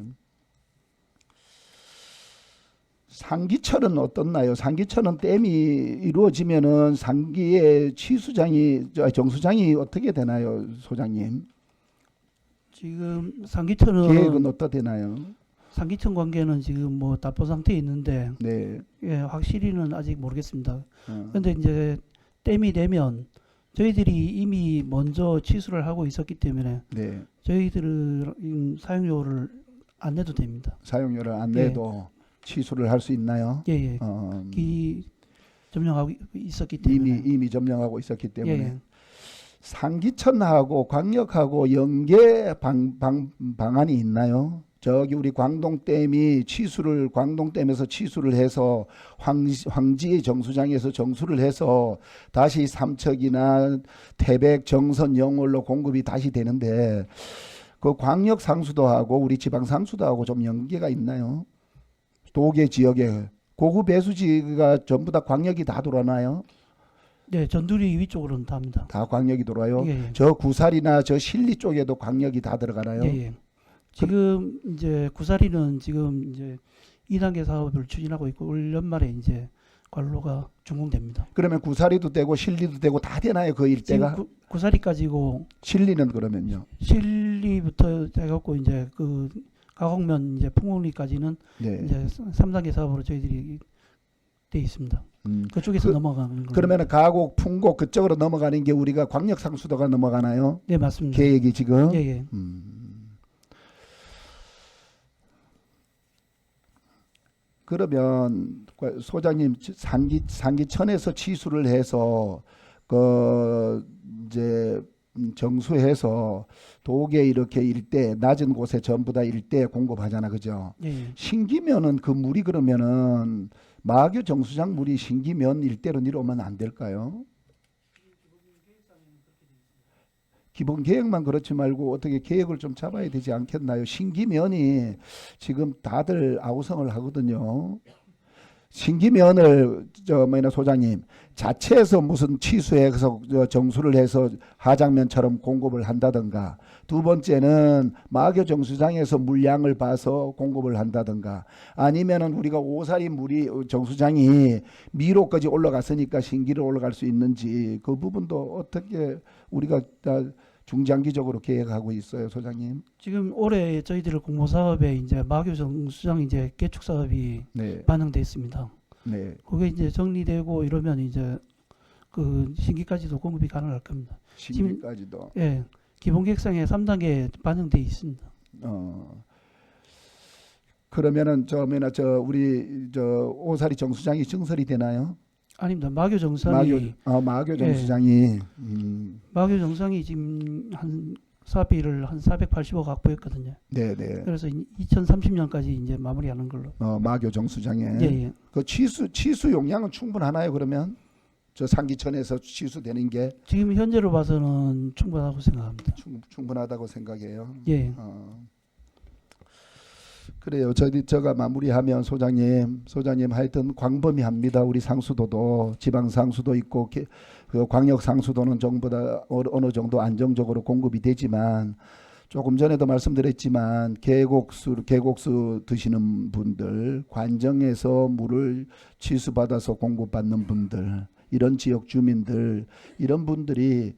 상기철은 어떻나요? 상기철은 댐이 이루어지면은 상기의 정수장이 어떻게 되나요, 소장님? 지금 상기천은 계획은 어떻게 되나요? 상기천 관계는 지금 뭐 답보 상태에 있는데 네. 예, 확실히는 아직 모르겠습니다. 어. 그런데 이제 댐이 되면 저희들이 이미 먼저 취수를 하고 있었기 때문에 네. 저희들은 사용료를 안 내도 됩니다. 사용료를 안 내도 취소를 할 수 있나요? 예, 예. 기 점령하고 있었기 때문에 이미 점령하고 있었기 예, 때문에 예. 상기천하고 광역하고 연계 방안이 있나요? 저기 우리 광동댐이 광동댐에서 취수를 해서 황지의 정수장에서 정수를 해서 다시 삼척이나 태백, 정선, 영월로 공급이 다시 되는데 그 광역 상수도하고 우리 지방 상수도하고 좀 연계가 있나요? 도계 지역에 고급 배수지가 전부 다 광역이 다 돌아나요? 네, 전두리 위쪽으로는 다 합니다. 다 광역이 돌아요? 예, 예. 저 구살이나 저 실리 쪽에도 광역이 다 들어가나요? 예, 예. 지금 이제 구사리는 지금 이제 2단계 사업을 추진하고 있고 올 연말에 이제 관로가 준공됩니다. 그러면 구사리도 되고 실리도 되고 다 되나요? 그 일대가? 지금 구사리까지고 실리는 그러면요? 실리부터 해갖고 이제 그 가곡면 이제 풍옥리까지는 네. 이제 3단계 사업으로 저희들이 돼 있습니다. 그쪽에서 넘어가는 거. 그러면은 가곡, 풍곡 그쪽으로 넘어가는 게 우리가 광역 상수도가 넘어가나요? 네, 맞습니다. 계획이 지금? 예, 예. 그러면 소장님 상기천에서 취수를 해서 그 이제 정수해서 도계 이렇게 일대 낮은 곳에 전부 다 일대에 공급하잖아, 그죠? 예, 예. 신기면은 그 물이 그러면은 마교 정수장 물이 신기면 일대로 내려오면 안 될까요? 기본 계획만 그렇지 말고 어떻게 계획을 좀 잡아야 되지 않겠나요? 신기면이 지금 다들 아우성을 하거든요. 신기면을 소장님 자체에서 무슨 취수해서 정수를 해서 하장면처럼 공급을 한다든가, 두 번째는 마교 정수장에서 물량을 봐서 공급을 한다든가, 아니면은 우리가 오사리 물이 정수장이 미로까지 올라갔으니까 신기로 올라갈 수 있는지 그 부분도 어떻게 우리가 중장기적으로 계획하고 있어요, 소장님? 지금 올해 저희들 공모 사업에 이제 마교 정수장 이제 개축 사업이 네, 반영돼 있습니다. 네. 그게 이제 정리되고 이러면 이제 그 신기까지도 공급이 가능할 겁니다. 신기까지도. 예, 기본 계획상에 3단계 반영돼 있습니다. 그러면은 우리 오사리 정수장이 증설이 되나요? 아닙니다. 마교 정수장이 마교 정수장이 마교 정수장이 지금 한 사업비를 한 480억 확보했거든요. 네네. 그래서 2030년까지 이제 마무리하는 걸로. 마교 정수장에 예, 예. 그 취수 용량은 충분하나요? 그러면 저 상기천에서 취수되는 게 지금 현재로 봐서는 충분하다고 생각합니다. 충분하다고 생각해요. 예. 그래요. 제가 마무리하면 소장님 하여튼 광범위합니다. 우리 상수도도 지방 상수도 있고 그 광역 상수도는 전부 다 어느 정도 안정적으로 공급이 되지만, 조금 전에도 말씀드렸지만 계곡수 드시는 분들, 관정에서 물을 취수받아서 공급받는 분들, 이런 지역 주민들, 이런 분들이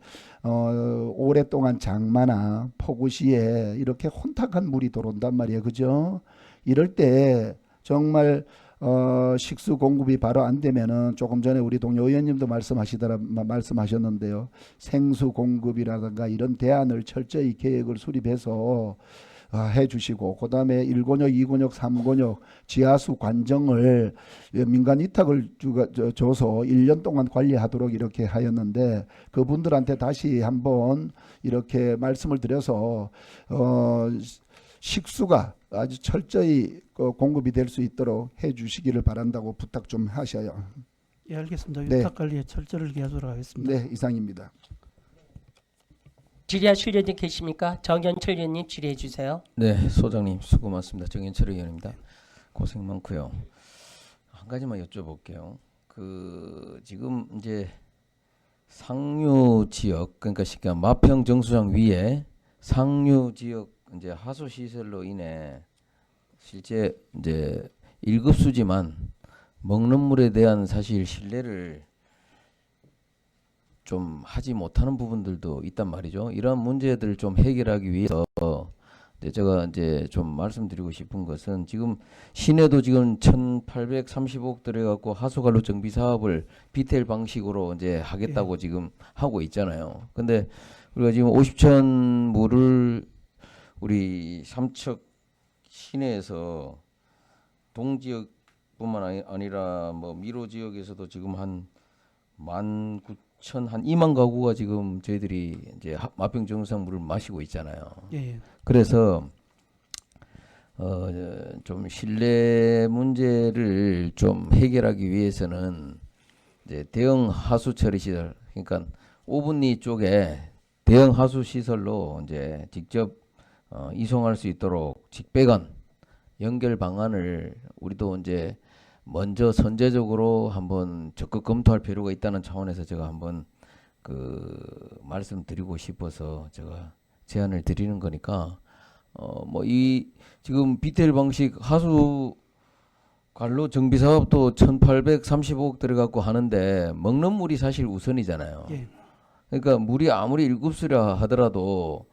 오랫동안 장마나 폭우 시에 이렇게 혼탁한 물이 들어온단 말이에요. 그죠? 이럴 때 정말 식수 공급이 바로 안 되면은, 조금 전에 우리 동료 의원님도 말씀하셨는데요. 생수 공급이라든가 이런 대안을 철저히 계획을 수립해서 해주시고, 그 다음에 1권역, 2권역, 3권역 지하수 관정을 민간 위탁을 줘서 1년 동안 관리하도록 이렇게 하였는데, 그분들한테 다시 한번 이렇게 말씀을 드려서 식수가 아주 철저히 공급이 될 수 있도록 해주시기를 바란다고 부탁 좀 하셔요. 예, 알겠습니다. 네. 위탁 관리에 철저를 기하도록 하겠습니다. 네, 이상입니다. 질의하실 의원님 계십니까? 정현철 의원님 질의해 주세요. 네, 소장님 수고 많습니다. 정현철 의원입니다. 고생 많고요. 한 가지만 여쭤볼게요. 그 지금 이제 상류 지역, 그러니까 쉽게 말하면 마평 정수장 위에 상류 지역 이제 하수 시설로 인해 실제 이제 1급 수지만 먹는 물에 대한 사실 신뢰를 좀 하지 못하는 부분들도 있단 말이죠. 이러한 문제들을 좀 해결하기 위해서 제가 이제 좀 말씀드리고 싶은 것은, 지금 시내도 지금 1,830억 들여갖고 하수관로 정비 사업을 비텔 방식으로 이제 하겠다고 지금 하고 있잖아요. 근데 우리가 지금 50천 물을 우리 삼척 시내에서 동지역뿐만 아니라 뭐 미로 지역에서도 지금 한 19,000, 한 2만 가구가 지금 저희들이 이제 마평 정수장 물을 마시고 있잖아요. 예, 예. 그래서 좀 신뢰 문제를 좀 해결하기 위해서는 이제 대형 하수 처리 시설, 그러니까 오분리 쪽에 대형 하수 시설로 이제 직접 이송할 수 있도록 직배관 연결 방안을 우리도 이제 먼저 선제적으로 한번 적극 검토할 필요가 있다는 차원에서 제가 한번 그 말씀드리고 싶어서 제가 제안을 드리는 거니까, 뭐 이 지금 비텔 방식 하수 관로 정비 사업도 1,835억 들어갖고 하는데 먹는 물이 사실 우선이잖아요. 예. 그러니까 물이 아무리 1급수라 하더라도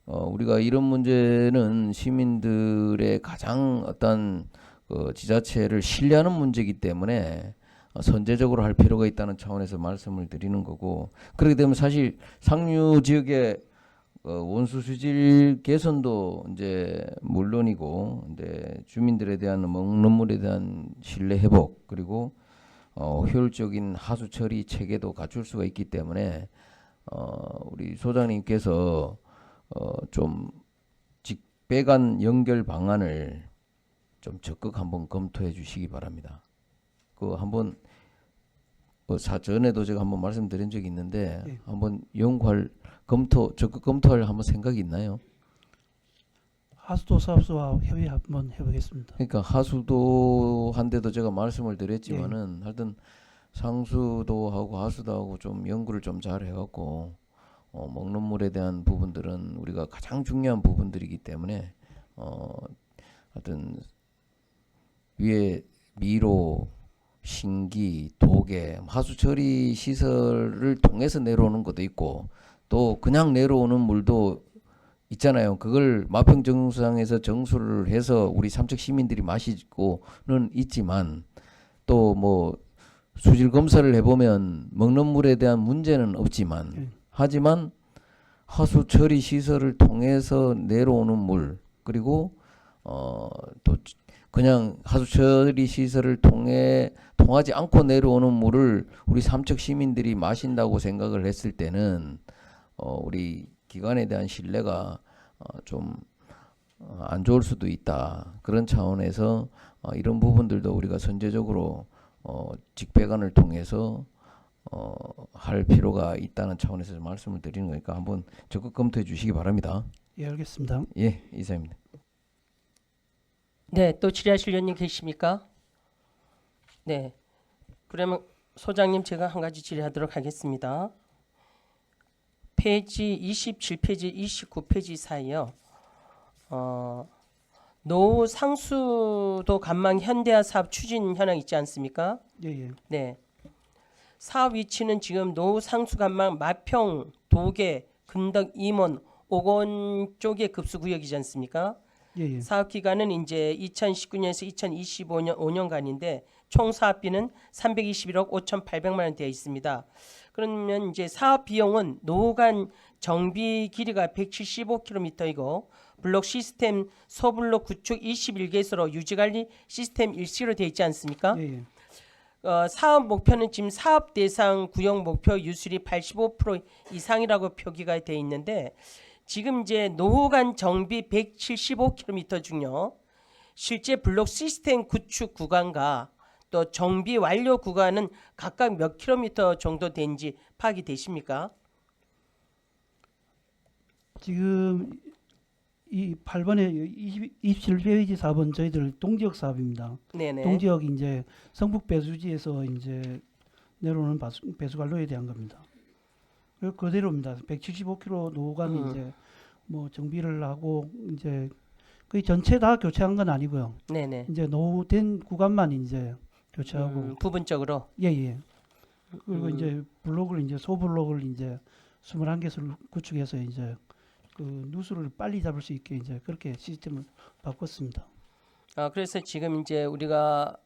우리가 이런 문제는 시민들의 가장 어떤 지자체를 신뢰하는 문제이기 때문에 선제적으로 할 필요가 있다는 차원에서 말씀을 드리는 거고, 그렇게 되면 사실 상류 지역의 원수 수질 개선도 이제 물론이고, 이제 주민들에 대한 먹는 물에 대한 신뢰 회복, 그리고 효율적인 하수 처리 체계도 갖출 수가 있기 때문에 우리 소장님께서 좀 직배관 연결 방안을 좀 적극 한번 검토해 주시기 바랍니다. 그 한번 사전에도 제가 한번 말씀드린 적이 있는데, 예. 한번 적극 검토할 한번 생각이 있나요? 하수도 사업소와 협의 한번 해보겠습니다. 그러니까 하수도한테도 제가 말씀을 드렸지만은 하여튼 상수도하고 하수도하고 좀 연구를 좀 잘 해갖고 먹는 물에 대한 부분들은 우리가 가장 중요한 부분들이기 때문에 하여튼 위에 미로, 신기, 도계, 하수 처리 시설을 통해서 내려오는 것도 있고 또 그냥 내려오는 물도 있잖아요. 그걸 마평정수장에서 정수를 해서 우리 삼척 시민들이 마시고는 있지만 또 뭐 수질 검사를 해보면 먹는 물에 대한 문제는 없지만 하지만 하수 처리 시설을 통해서 내려오는 물 그리고 또 그냥 하수 처리 시설을 통하지 않고 내려오는 물을 우리 삼척 시민들이 마신다고 생각을 했을 때는 우리 기관에 대한 신뢰가 좀 안 좋을 수도 있다. 그런 차원에서 이런 부분들도 우리가 선제적으로 직배관을 통해서 할 필요가 있다는 차원에서 말씀을 드리는 거니까 한번 적극 검토해 주시기 바랍니다. 예, 알겠습니다. 예, 이사입니다. 네, 또 질의하실 의원님 계십니까? 네, 그러면 소장님 제가 한 가지 질의하도록 하겠습니다. 페이지 27페이지, 29페이지 사이요. 노후 상수도 간망 현대화 사업 추진 현황 있지 않습니까? 예, 예. 네. 사업 위치는 지금 노후 상수 간망 마평, 도계, 근덕, 임원, 오건 쪽의 급수 구역이지 않습니까? 예, 예. 사업 기간은 이제 2019년에서 2025년 5년간인데 총 사업비는 321억 5,800만 원 되어 있습니다. 그러면 이제 사업 비용은 노후 간 정비 길이가 175km이고 블록 시스템 소블록 구축 21개소로 유지관리 시스템 일시로 되어 있지 않습니까? 예, 예. 사업 목표는 지금 사업 대상 구역 목표 유수율이 85% 이상이라고 표기가 되어 있는데 지금 이제 노후 간 정비 175km 중요. 실제 블록 시스템 구축 구간과 또 정비 완료 구간은 각각 몇 킬로미터 정도 된지 파악이 되십니까? 지금 이 8번에 27페이지 4번 저희들 동지역 사업입니다. 네네. 동지역 이제 성북 배수지에서 이제 내려오는 배수관로에 대한 겁니다. 그대로입니다. 175km 노후간 이제 뭐 정비를 하고 이제 거의 전체 다 교체한 건 아니고요. 네네. 이제 노후된 구간만 이제 교체하고 부분적으로. 예예. 그리고 이제 블록을 이제 소블록을 이제 21개를 구축해서 이제 그 누수를 빨리 잡을 수 있게 이제 그렇게 시스템을 바꿨습니다. 그래서 지금 이제 우리가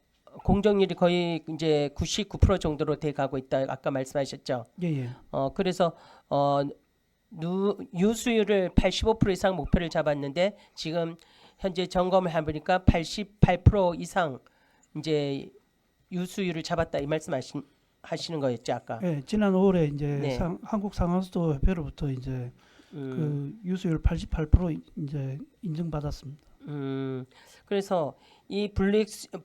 공정률이 거의 이제 99% 정도로 돼 가고 있다. 아까 말씀하셨죠. 예예. 그래서 유수율을 85% 이상 목표를 잡았는데 지금 현재 점검을 해보니까 88% 이상 이제 유수율을 잡았다 이 말씀하시는 거였죠 아까. 예, 지난 5월에 이제 네. 한국 상하수도 협회로부터 이제 그 유수율 88% 이제 인정받았습니다. 그래서 이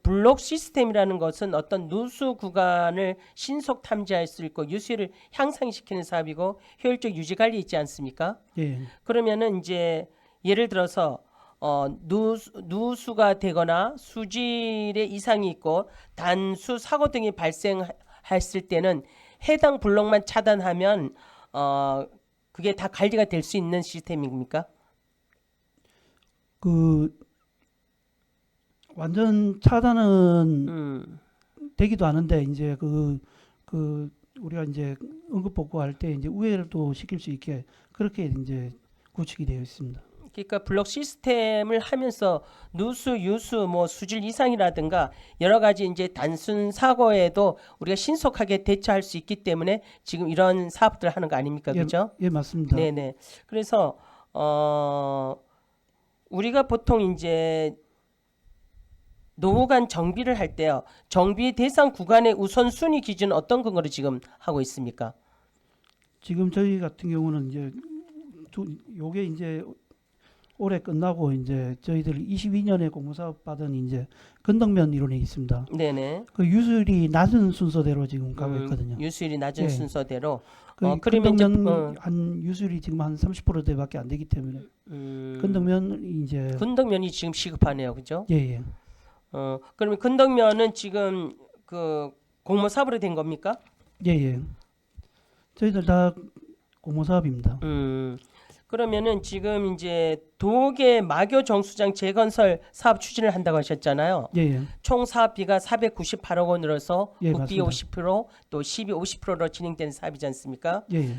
블록 시스템이라는 것은 어떤 누수 구간을 신속 탐지할 수 있고 유수율을 향상시키는 사업이고 효율적 유지 관리 있지 않습니까? 예. 그러면은 이제 예를 들어서 누수가 되거나 수질에 이상이 있고 단수 사고 등이 발생했을 때는 해당 블록만 차단하면 그게 다 관리가 될 수 있는 시스템입니까? 그 완전 차단은 되기도 하는데 이제 그 우리가 이제 응급 복구할 때 이제 우회도 시킬 수 있게 그렇게 이제 구축이 되어 있습니다. 그러니까 블록 시스템을 하면서 누수, 유수, 뭐 수질 이상이라든가 여러 가지 이제 단순 사고에도 우리가 신속하게 대처할 수 있기 때문에 지금 이런 사업들을 하는 거 아닙니까, 그렇죠? 예, 맞습니다. 네네. 그래서 우리가 보통 이제 노후 간 정비를 할 때요, 정비 대상 구간의 우선 순위 기준은 어떤 근거로 지금 하고 있습니까? 지금 저희 같은 경우는 이제 요게 이제 올해 끝나고 이제 저희들 22년에 공모사업 받은 이제 건덕면 이론이 있습니다. 네네. 그 유수율이 낮은 순서대로 지금 가고 있거든요. 유수율이 낮은 예. 순서대로. 그 그러면 이제 건덕면 한 유수율이 지금 한 30%대밖에 안 되기 때문에 건덕면 이제 건덕면이 지금 시급하네요, 그죠? 예예. 그러면 건덕면은 지금 그 공모 사업으로 된 겁니까? 예예. 저희들 다 공모사업입니다. 그러면은 지금 이제 도계 마교 정수장 재건설 사업 추진을 한다고 하셨잖아요. 예예. 총 사업비가 498억 원으로서 예, 국비 맞습니다. 50%, 또 시비 50%로 진행되는 사업이지 않습니까? 예예.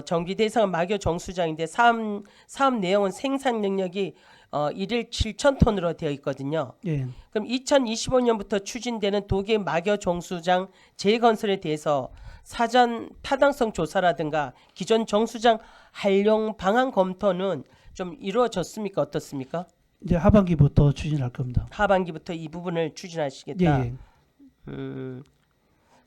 정비 대상은 마교 정수장인데 사업 내용은 생산 능력이 1일 7,000톤으로 되어 있거든요. 예. 그럼 2025년부터 추진되는 도계 마교 정수장 재건설에 대해서 사전 타당성 조사라든가 기존 정수장 활용 방안 검토는 좀 이루어졌습니까? 어떻습니까? 이제 하반기부터 추진할 겁니다. 하반기부터 이 부분을 추진하시겠다. 예예.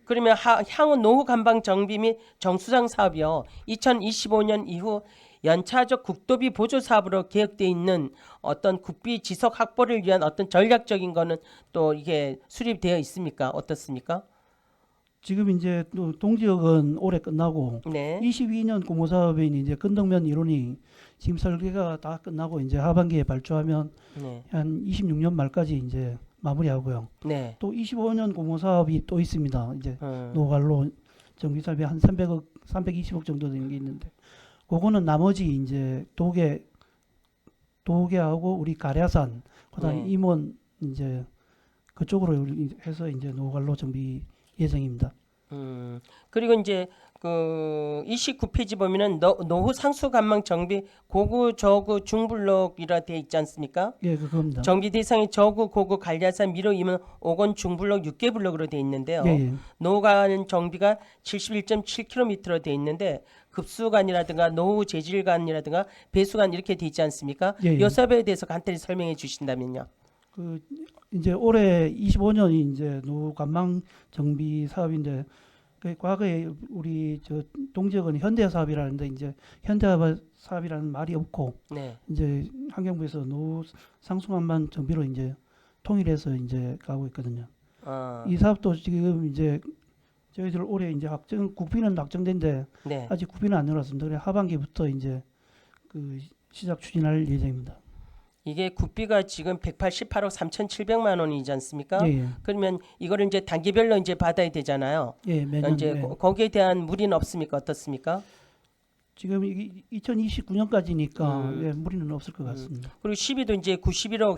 그러면 향후 노후 감방 정비 및 정수장 사업이요. 2025년 이후 연차적 국도비 보조 사업으로 계획돼 있는 어떤 국비 지속 확보를 위한 어떤 전략적인 거는 또 이게 수립되어 있습니까? 어떻습니까? 지금 이제 또 동지역은 올해 끝나고 네. 22년 공모사업인 이제 건덕면 이론이 지금 설계가 다 끝나고 이제 하반기에 발주하면 네. 한 26년 말까지 이제 마무리하고요. 네. 또 25년 공모사업이 또 있습니다. 이제 음. 노갈로 정비사업이 한 300억, 320억 정도 되는 게 있는데, 그거는 나머지 이제 도계하고 우리 가랴산, 그다음에 네. 임원 이제 그쪽으로 해서 이제 노갈로 정비 예정입니다. 그리고 이제 그 29페이지 보면은 노후 상수 감망 정비 고구 저구 중블록이라 돼 있지 않습니까? 예, 그겁니다. 정비 대상이 저구 고구 관리하산 미로 임은 5건 중블록 6개 블록으로 돼 있는데요. 예, 예. 노후관 정비가 71.7km로 돼 있는데 급수관이라든가 노후 재질관이라든가 배수관 이렇게 돼 있지 않습니까? 예, 예. 이 사업에 대해서 간단히 설명해 주신다면요. 그 이제 올해 25년이 이제 노후 관망 정비 사업인데, 그 과거에 우리 저 동지역은 현대 사업이라는데 이제 현대 사업이라는 말이 없고 네. 이제 환경부에서 노후 상수관만 정비로 이제 통일해서 이제 가고 있거든요. 이 사업도 지금 이제 저희들 올해 이제 국비는 확정된데 네. 아직 국비는 안 내놨습니다. 그래 하반기부터 이제 그 시작 추진할 예정입니다. 이게 국비가 지금 188억 3,700만 원이지 않습니까? 예, 예. 그러면 이거를 이제 단계별로 이제 받아야 되잖아요. 예, 매년 이제 예. 거기에 대한 무리는 없습니까? 어떻습니까? 지금 2029년까지니까 예, 무리는 없을 것 같습니다. 그리고 시비도 이제 91억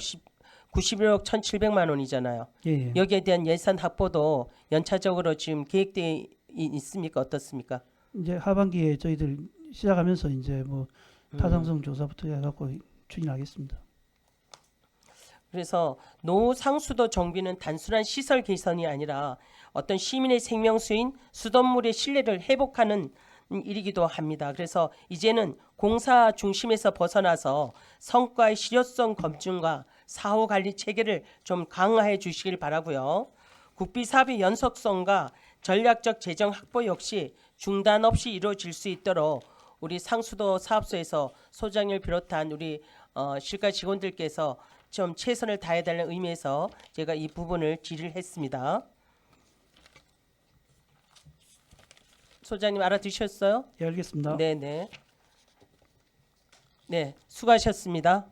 1,700만 원이잖아요. 예, 예. 여기에 대한 예산 확보도 연차적으로 지금 계획돼 있습니까? 어떻습니까? 이제 하반기에 저희들 시작하면서 이제 뭐 타당성 조사부터 해갖고 추진하겠습니다. 그래서 노후 상수도 정비는 단순한 시설 개선이 아니라 어떤 시민의 생명수인 수돗물의 신뢰를 회복하는 일이기도 합니다. 그래서 이제는 공사 중심에서 벗어나서 성과의 실효성 검증과 사후 관리 체계를 좀 강화해 주시길 바라고요. 국비 사업의 연속성과 전략적 재정 확보 역시 중단 없이 이루어질 수 있도록 우리 상수도 사업소에서 소장을 비롯한 우리 실가 직원들께서 좀 최선을 다해달라는 의미에서 제가 이 부분을 질의를 했습니다. 소장님 알아두셨어요? 예, 알겠습니다. 네네. 네, 수고하셨습니다.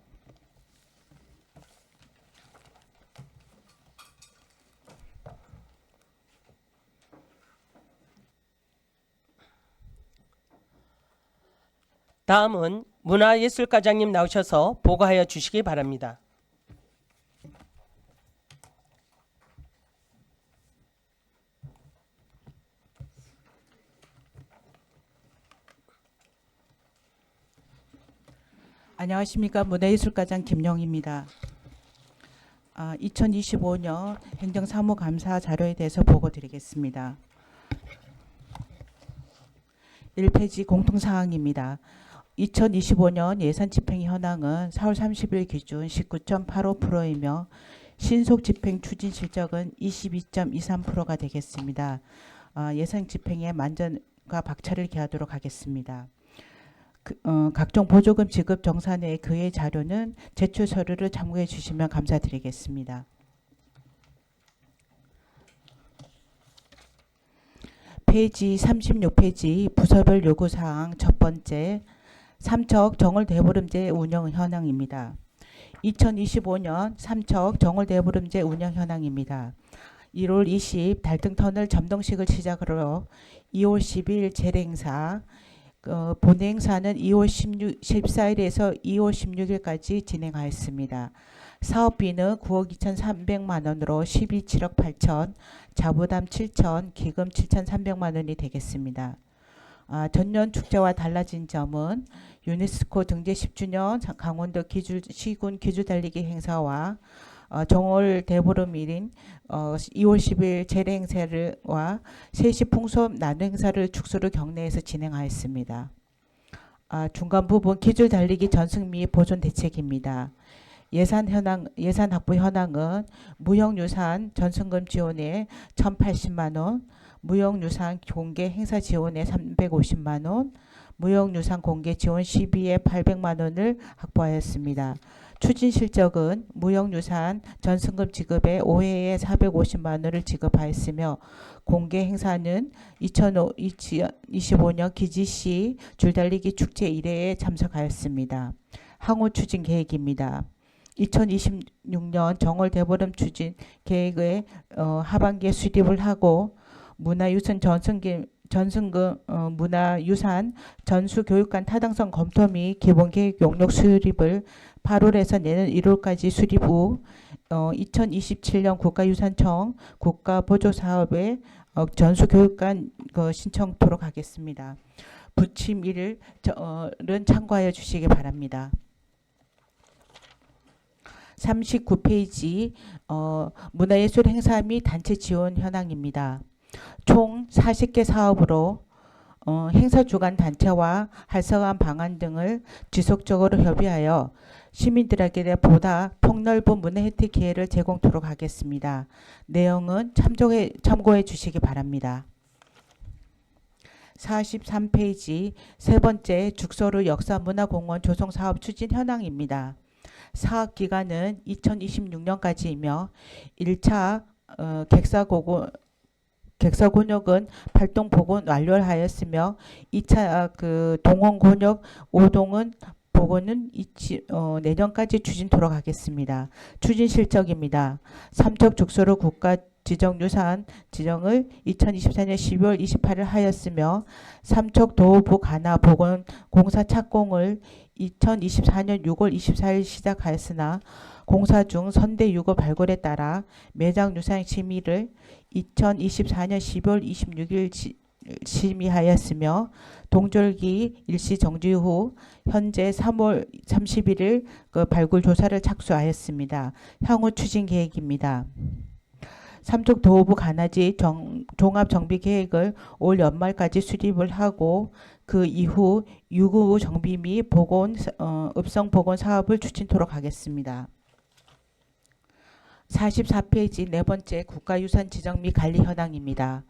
다음은 문화예술과장님 나오셔서 보고하여 주시기 바랍니다. 안녕하십니까. 문화예술과장 김영희입니다. 2025년 행정사무감사 자료에 대해서 보고 드리겠습니다. 1페이지 공통사항입니다. 2025년 예산 집행 현황은 4월 30일 기준 19.85%이며 신속 집행 추진 실적은 22.23%가 되겠습니다. 예산 집행에 만전과 박차를 기하도록 하겠습니다. 각종 보조금 지급 정산 외 그의 자료는 제출 서류를 참고해 주시면 감사드리겠습니다. 페이지 36페이지 부서별 요구사항 첫 번째 삼척 정월 대보름제 운영 현황입니다. 2025년 삼척 정월 대보름제 운영 현황입니다. 1월 20 달등터널 점등식을 시작으로 2월 10일 재래행사, 본행사는 2월 14일에서 2월 16일까지 진행하였습니다. 사업비는 9억 2,300만 원으로 7억 8천, 자부담 7천, 기금 7,300만 원이 되겠습니다. 전년 축제와 달라진 점은 유네스코 등재 10주년 강원도 시군 기주달리기 행사와 정월 대보름일인 2월 10일 재래 행사와 세시 풍속 나눔 행사를 축소로 경내에서 진행하였습니다. 중간 부분 기술 달리기 전승 및 보존 대책입니다. 예산 확보 현황은 무형유산 전승금 지원에 1,080만 원, 무형유산 공개 행사 지원에 350만 원, 무형유산 공개 지원 시비에 800만 원을 확보하였습니다. 추진 실적은 무형유산 전승금 지급에 5회에 450만 원을 지급하였으며 공개 행사는 2025년 기지시 줄달리기 축제 1회에 참석하였습니다. 향후 추진 계획입니다. 2026년 정월 대보름 추진 계획의 하반기에 수립을 하고 문화유산 전승금 문화유산 전수교육관 타당성 검토 및 기본계획 용역 수립을 8월에서 내년 1월까지 수립 후 2027년 국가유산청 국가보조사업에 전수교육관 신청토록 하겠습니다. 부침일은 참고하여 주시기 바랍니다. 39페이지 문화예술 행사 및 단체 지원 현황입니다. 총 40개 사업으로 행사 주관 단체와 활성화 방안 등을 지속적으로 협의하여 시민들에게 보다 폭넓은 문화 혜택 기회를 제공토록 하겠습니다. 내용은 참고해 주시기 바랍니다. 43페이지 세 번째 죽소르 역사문화공원 조성사업 추진 현황입니다. 사업 기간은 2026년까지이며 1차 객사곤역은 발동 복원 완료하였으며 2차 동원곤역 5동은 복원은 내년까지 추진토록 하겠습니다. 추진 실적입니다. 삼척 죽소르 국가 지정유산 지정을 2024년 12월 28일 하였으며 삼척 도호부 가나 복원 공사 착공을 2024년 6월 24일 시작하였으나 공사 중 선대 유고 발굴에 따라 매장 유산 심의를 2024년 12월 26일 심의하였으며 동절기 일시 정지 후 현재 3월 31일 발굴 조사를 착수하였습니다. 향후 추진 계획입니다. 삼척 도호부 가나지 종합 정비 계획을 올 연말까지 수립을 하고 그 이후 유구 정비 및 복원 읍성 복원 사업을 추진토록 하겠습니다. 44페이지 네 번째 국가유산 지정 및 관리 현황입니다.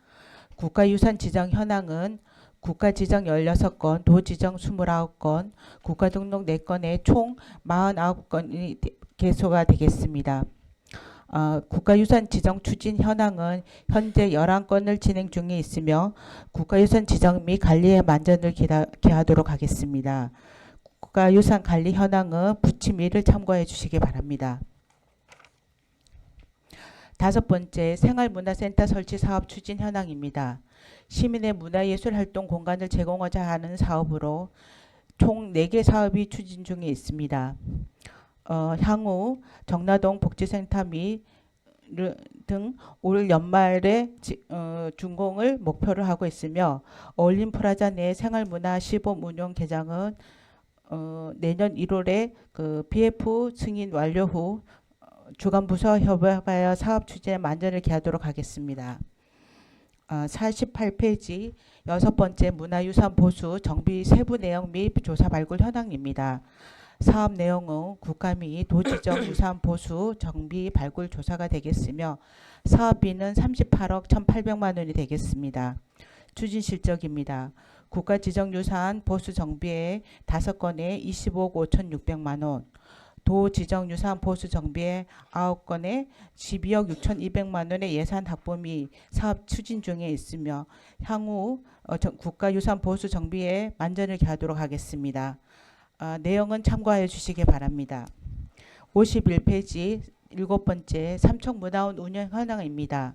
국가유산 지정 현황은 국가지정 16건, 도지정 29건, 국가등록 4건에 총 49건이 개소가 되겠습니다. 국가유산 지정 추진 현황은 현재 11건을 진행 중에 있으며 국가유산 지정 및 관리의 만전을 기하도록 하겠습니다. 국가유산 관리 현황은 부침일을 참고해 주시기 바랍니다. 다섯 번째 생활문화센터 설치 사업 추진 현황입니다. 시민의 문화예술 활동 공간을 제공하자 하는 사업으로 총 4개 사업이 추진 중에 있습니다. 향후 정라동 복지센터 및 등 올 연말에 준공을 목표로 하고 있으며 어울림 프라자 내 생활문화 시범 운영 개장은 내년 1월에 BF 승인 완료 후 주관부서 협업하여 사업 추진에 만전을 기하도록 하겠습니다. 48페이지 여섯 번째 문화유산 보수 정비 세부 내용 및 조사 발굴 현황입니다. 사업 내용은 국가 및 도지정 유산 보수 정비 발굴 조사가 되겠으며 사업비는 38억 1,800만 원이 되겠습니다. 추진 실적입니다. 국가지정유산 보수 정비에 5건에 25억 5,600만 원, 도지정유산 보수 정비에 9건에 12억 6,200만 원의 예산 확보 및 사업 추진 중에 있으며 향후 국가유산 보수 정비에 만전을 기하도록 하겠습니다. 내용은 참고하여 주시기 바랍니다. 51페이지 7번째 삼척문화원 운영 현황입니다.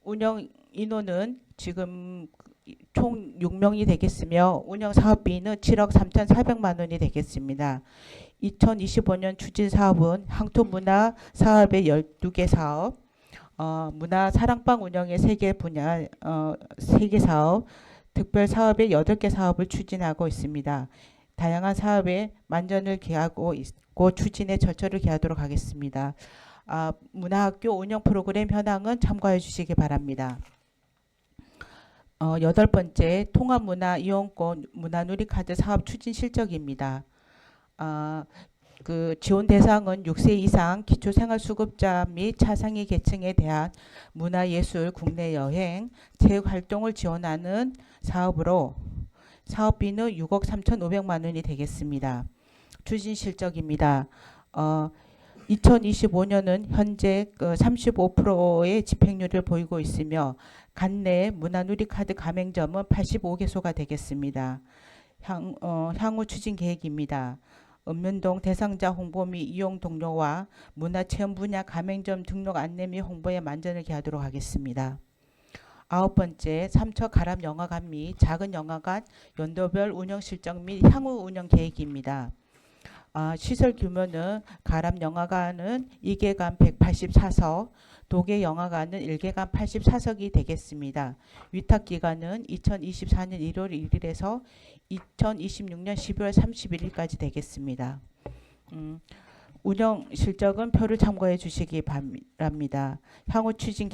운영 인원은 지금 총 6명이 되겠으며 운영 사업비는 7억 3,400만 원이 되겠습니다. 2025년 추진 사업은 향토문화 사업의 12개 사업, 문화 사랑방 운영의 3개 분야, 3개 사업, 특별 사업의 8개 사업을 추진하고 있습니다. 다양한 사업에 만전을 기하고 있고 추진에 절차를 기하도록 하겠습니다. 문화학교 운영 프로그램 현황은 참고해 주시기 바랍니다. 8번째 통합문화 이용권 문화누리카드 사업 추진 실적입니다. 그 지원 대상은 6세 이상 기초생활수급자 및 차상위 계층에 대한 문화예술, 국내 여행, 체육활동을 지원하는 사업으로 사업비는 6억 3,500만 원이 되겠습니다. 추진 실적입니다. 2025년은 현재 35%의 집행률을 보이고 있으며 관내 문화누리카드 가맹점은 85개소가 되겠습니다. 향후 추진 계획입니다. 읍면동 대상자 홍보 및 이용 동료와 문화체험 분야 가맹점 등록 안내 및 홍보에 만전을 기하도록 하겠습니다. 9번째 삼척 가람 영화관 및 작은 영화관 연도별 운영 실적 및 향후 운영 계획입니다. 시설 규모는 가람 영화관은 2개관 184석, 도계 영화관은 1개관 84석이 되겠습니다. 위탁 기간은 2024년 1월 1일에서 2026년 12월 31일까지 되겠습니다. 운영 실적은 표를 참고해 주시기 바랍니다. 향후 추진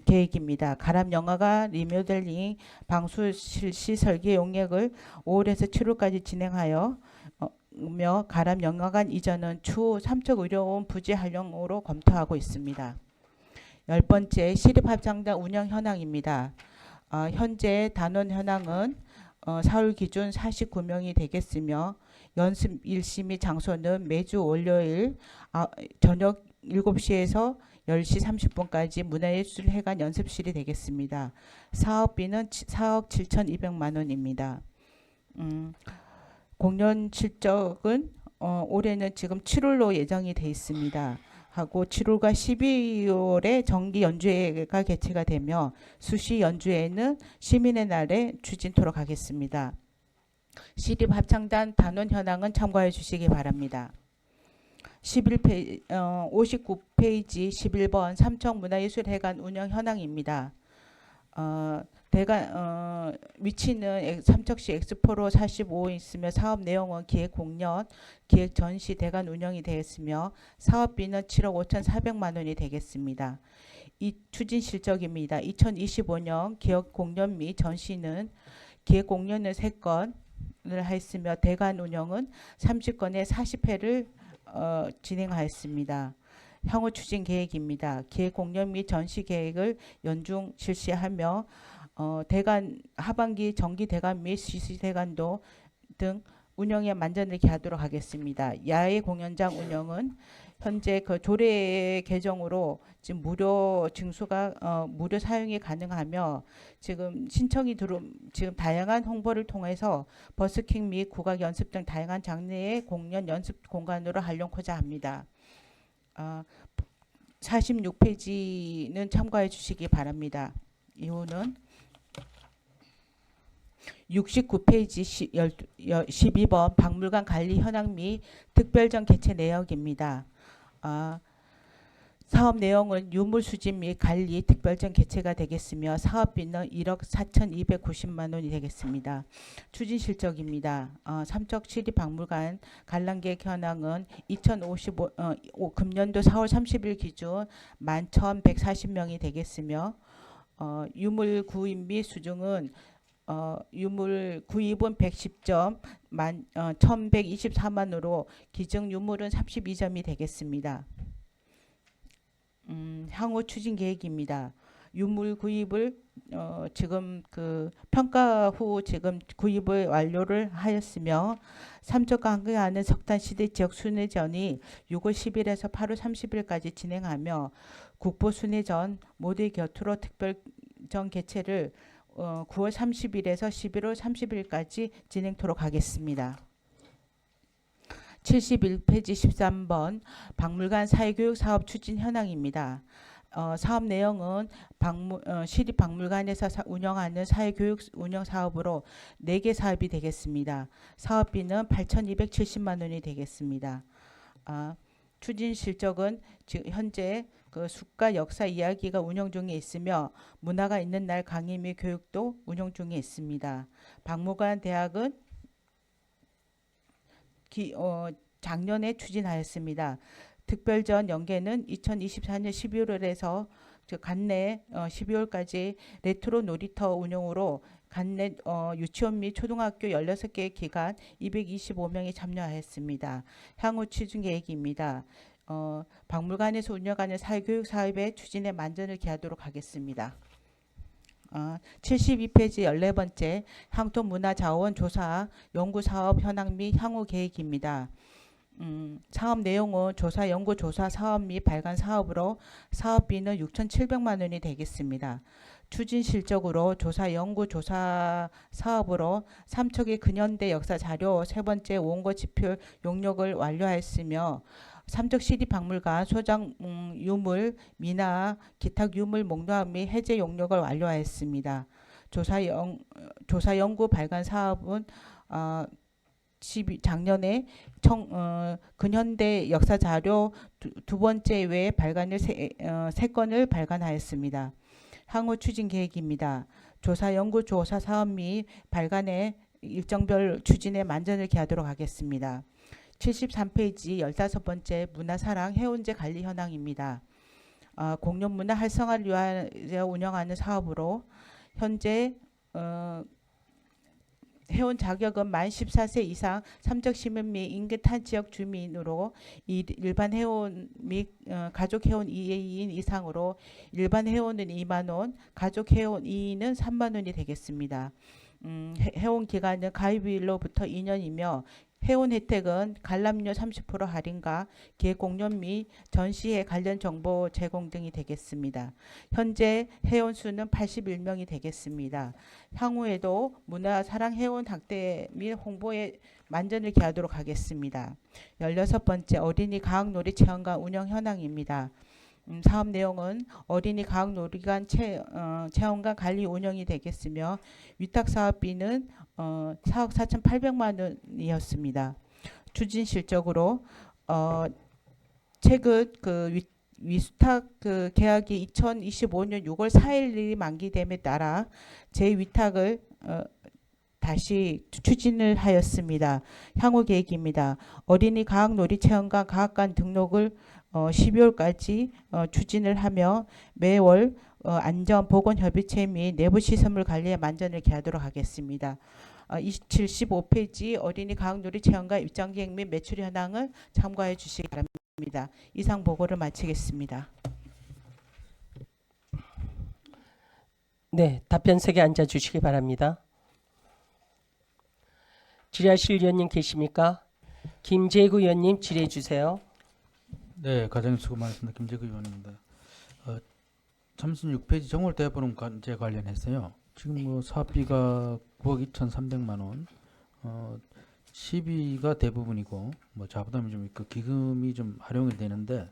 계획입니다. 가람 영화관 리모델링 방수 실시 설계 용역을 5월에서 7월까지 진행하여 가람 영화관 이전은 추후 삼척 의료원 부지 활용으로 검토하고 있습니다. 10번째 시립합창단 운영 현황입니다. 현재 단원 현황은 사흘 기준 49명이 되겠으며 연습 일시 및 장소는 매주 월요일 저녁 7시에서 10시 30분까지 문화예술회관 연습실이 되겠습니다. 사업비는 4억 7,200만 원입니다. 공연 실적은 올해는 지금 7월로 예정이 돼 있습니다. 하고 7월과 12월에 정기 연주회가 개최가 되며 수시 연주회는 시민의 날에 추진토록 하겠습니다. 시립합창단 단원 현황은 참고해 주시기 바랍니다. 59페이지 11번 삼척문화예술회관 운영 현황입니다. 위치는 삼척시 엑스포로 45 있으며 사업 내용은 기획 공연, 기획 전시 대관 운영이 되었으며 사업비는 7억 5,400만 원이 되겠습니다. 이 추진 실적입니다. 2025년 기획 공연 및 전시는 기획 공연을 3건을 하였으며 대관 운영은 30건에 40회를 진행하였습니다. 향후 추진 계획입니다. 기획 공연 및 전시 계획을 연중 실시하며 대관 하반기 정기 대관 및 시시 대관도 등 운영에 만전을 기하도록 하겠습니다. 야외 공연장 운영은 현재 그 조례 개정으로 지금 무료 징수가 무료 사용이 가능하며 지금 신청이 지금 다양한 홍보를 통해서 버스킹 및 국악 연습 등 다양한 장르의 공연 연습 공간으로 활용하고자 합니다. 46페이지는 참고해 주시기 바랍니다. 이후는 69페이지 12번 박물관 관리 현황 및 특별전 개최 내역입니다. 사업 내용은 유물 수집 및 관리 특별전 개최가 되겠으며 사업비는 1억 4,290만 원이 되겠습니다. 추진 실적입니다. 삼척 시립박물관 관람객 현황은 2055 금년도 4월 30일 기준 11,140명이 되겠으며 유물 구입 및 수중은 유물 구입은 110점, 1,124만으로 기증 유물은 32점이 되겠습니다. 향후 추진 계획입니다. 유물 구입을 지금 그 평가 후 지금 구입을 완료를 하였으며 삼척과 함께하는 석탄 시대 지역 순회전이 6월 10일에서 8월 30일까지 진행하며 국보 순회전 모두의 곁으로 특별전 개최를 9월 30일에서 11월 30일까지 진행토록 하겠습니다. 71페이지 13번 박물관 사회교육 사업 추진 현황입니다. 사업 내용은 시립박물관에서 운영하는 사회교육 운영 사업으로 4개 사업이 되겠습니다. 사업비는 8,270만 원이 되겠습니다. 추진 실적은 지금 현재 그 숫가 역사 이야기가 운영 중에 있으며 문화가 있는 날 강의 및 교육도 운영 중에 있습니다. 박물관 대학은 작년에 추진하였습니다. 특별전 연계는 2024년 12월에서 간내 12월까지 레트로 놀이터 운영으로 간내 유치원 및 초등학교 16개 기관 225명이 참여하였습니다. 향후 추진 계획입니다. 박물관에서 운영하는 사회교육 사업의 추진에 만전을 기하도록 하겠습니다. 72페이지 14번째 향토문화자원 조사 연구사업 현황 및 향후 계획입니다. 사업 내용은 조사 연구 조사 사업 및 발간 사업으로 사업비는 6,700만 원이 되겠습니다. 추진 실적으로 조사 연구 조사 사업으로 삼척의 근현대 역사 자료 세 번째 원고 지표 용역을 완료하였으며 삼척 시립박물관 소장 유물, 미나, 기타 유물 목록 및 해제 용역을 완료하였습니다. 조사 연구 발간 사업은 작년에 근현대 역사 자료 두 번째 외에 발간을 세 건을 발간하였습니다. 향후 추진 계획입니다. 조사 연구 조사 사업 및 발간의 일정별 추진에 만전을 기하도록 하겠습니다. 73페이지 15번째 문화사랑 해운제 관리 현황입니다. 공연 문화 활성화를 위하여 운영하는 사업으로 현재 해운 자격은 만 14세 이상 삼척 시민 및 인근 타 지역 주민으로 일반 해운 및 가족 해운 2인 이상으로 일반 해운은 2만 원, 가족 해운 2인은 3만 원이 되겠습니다. 해운 기간은 가입일로부터 2년이며 해운 혜택은 관람료 30% 할인과 기획 공연 및 전시회 관련 정보 제공 등이 되겠습니다. 현재 회원 수는 81명이 되겠습니다. 향후에도 문화사랑 회원 확대 및 홍보에 만전을 기하도록 하겠습니다. 16번째 어린이 과학놀이 체험관 운영 현황입니다. 사업 내용은 어린이 과학놀이관 체험관 관리 운영이 되겠으며 위탁 사업비는 4억 4,800만 원이었습니다. 추진 실적으로 최근 그 위탁 그 계약이 2025년 6월 4일이 만기됨에 따라 재위탁을 다시 추진을 하였습니다. 향후 계획입니다. 어린이 과학놀이 체험관 과학관 등록을 12월까지 추진을 하며 매월 안전 보건 협의체 및 내부 시설물 관리에 만전을 기하도록 하겠습니다. 75페이지 어린이 과학놀이 체험관 입장 계획 및 매출 현황을 참고해 주시기 바랍니다. 이상 보고를 마치겠습니다. 네, 답변석에 앉아 주시기 바랍니다. 질의하실 위원님 계십니까? 김재구 의원님 질의해 주세요. 네, 가장 수고 많습니다. 김재구 의원입니다. 36페이지 정월 대보름 관제 관련해서요. 지금 뭐 사업비가 9억 2,300만 원, 시비가 대부분이고 뭐 자부담이 좀 있고 기금이 좀 활용이 되는데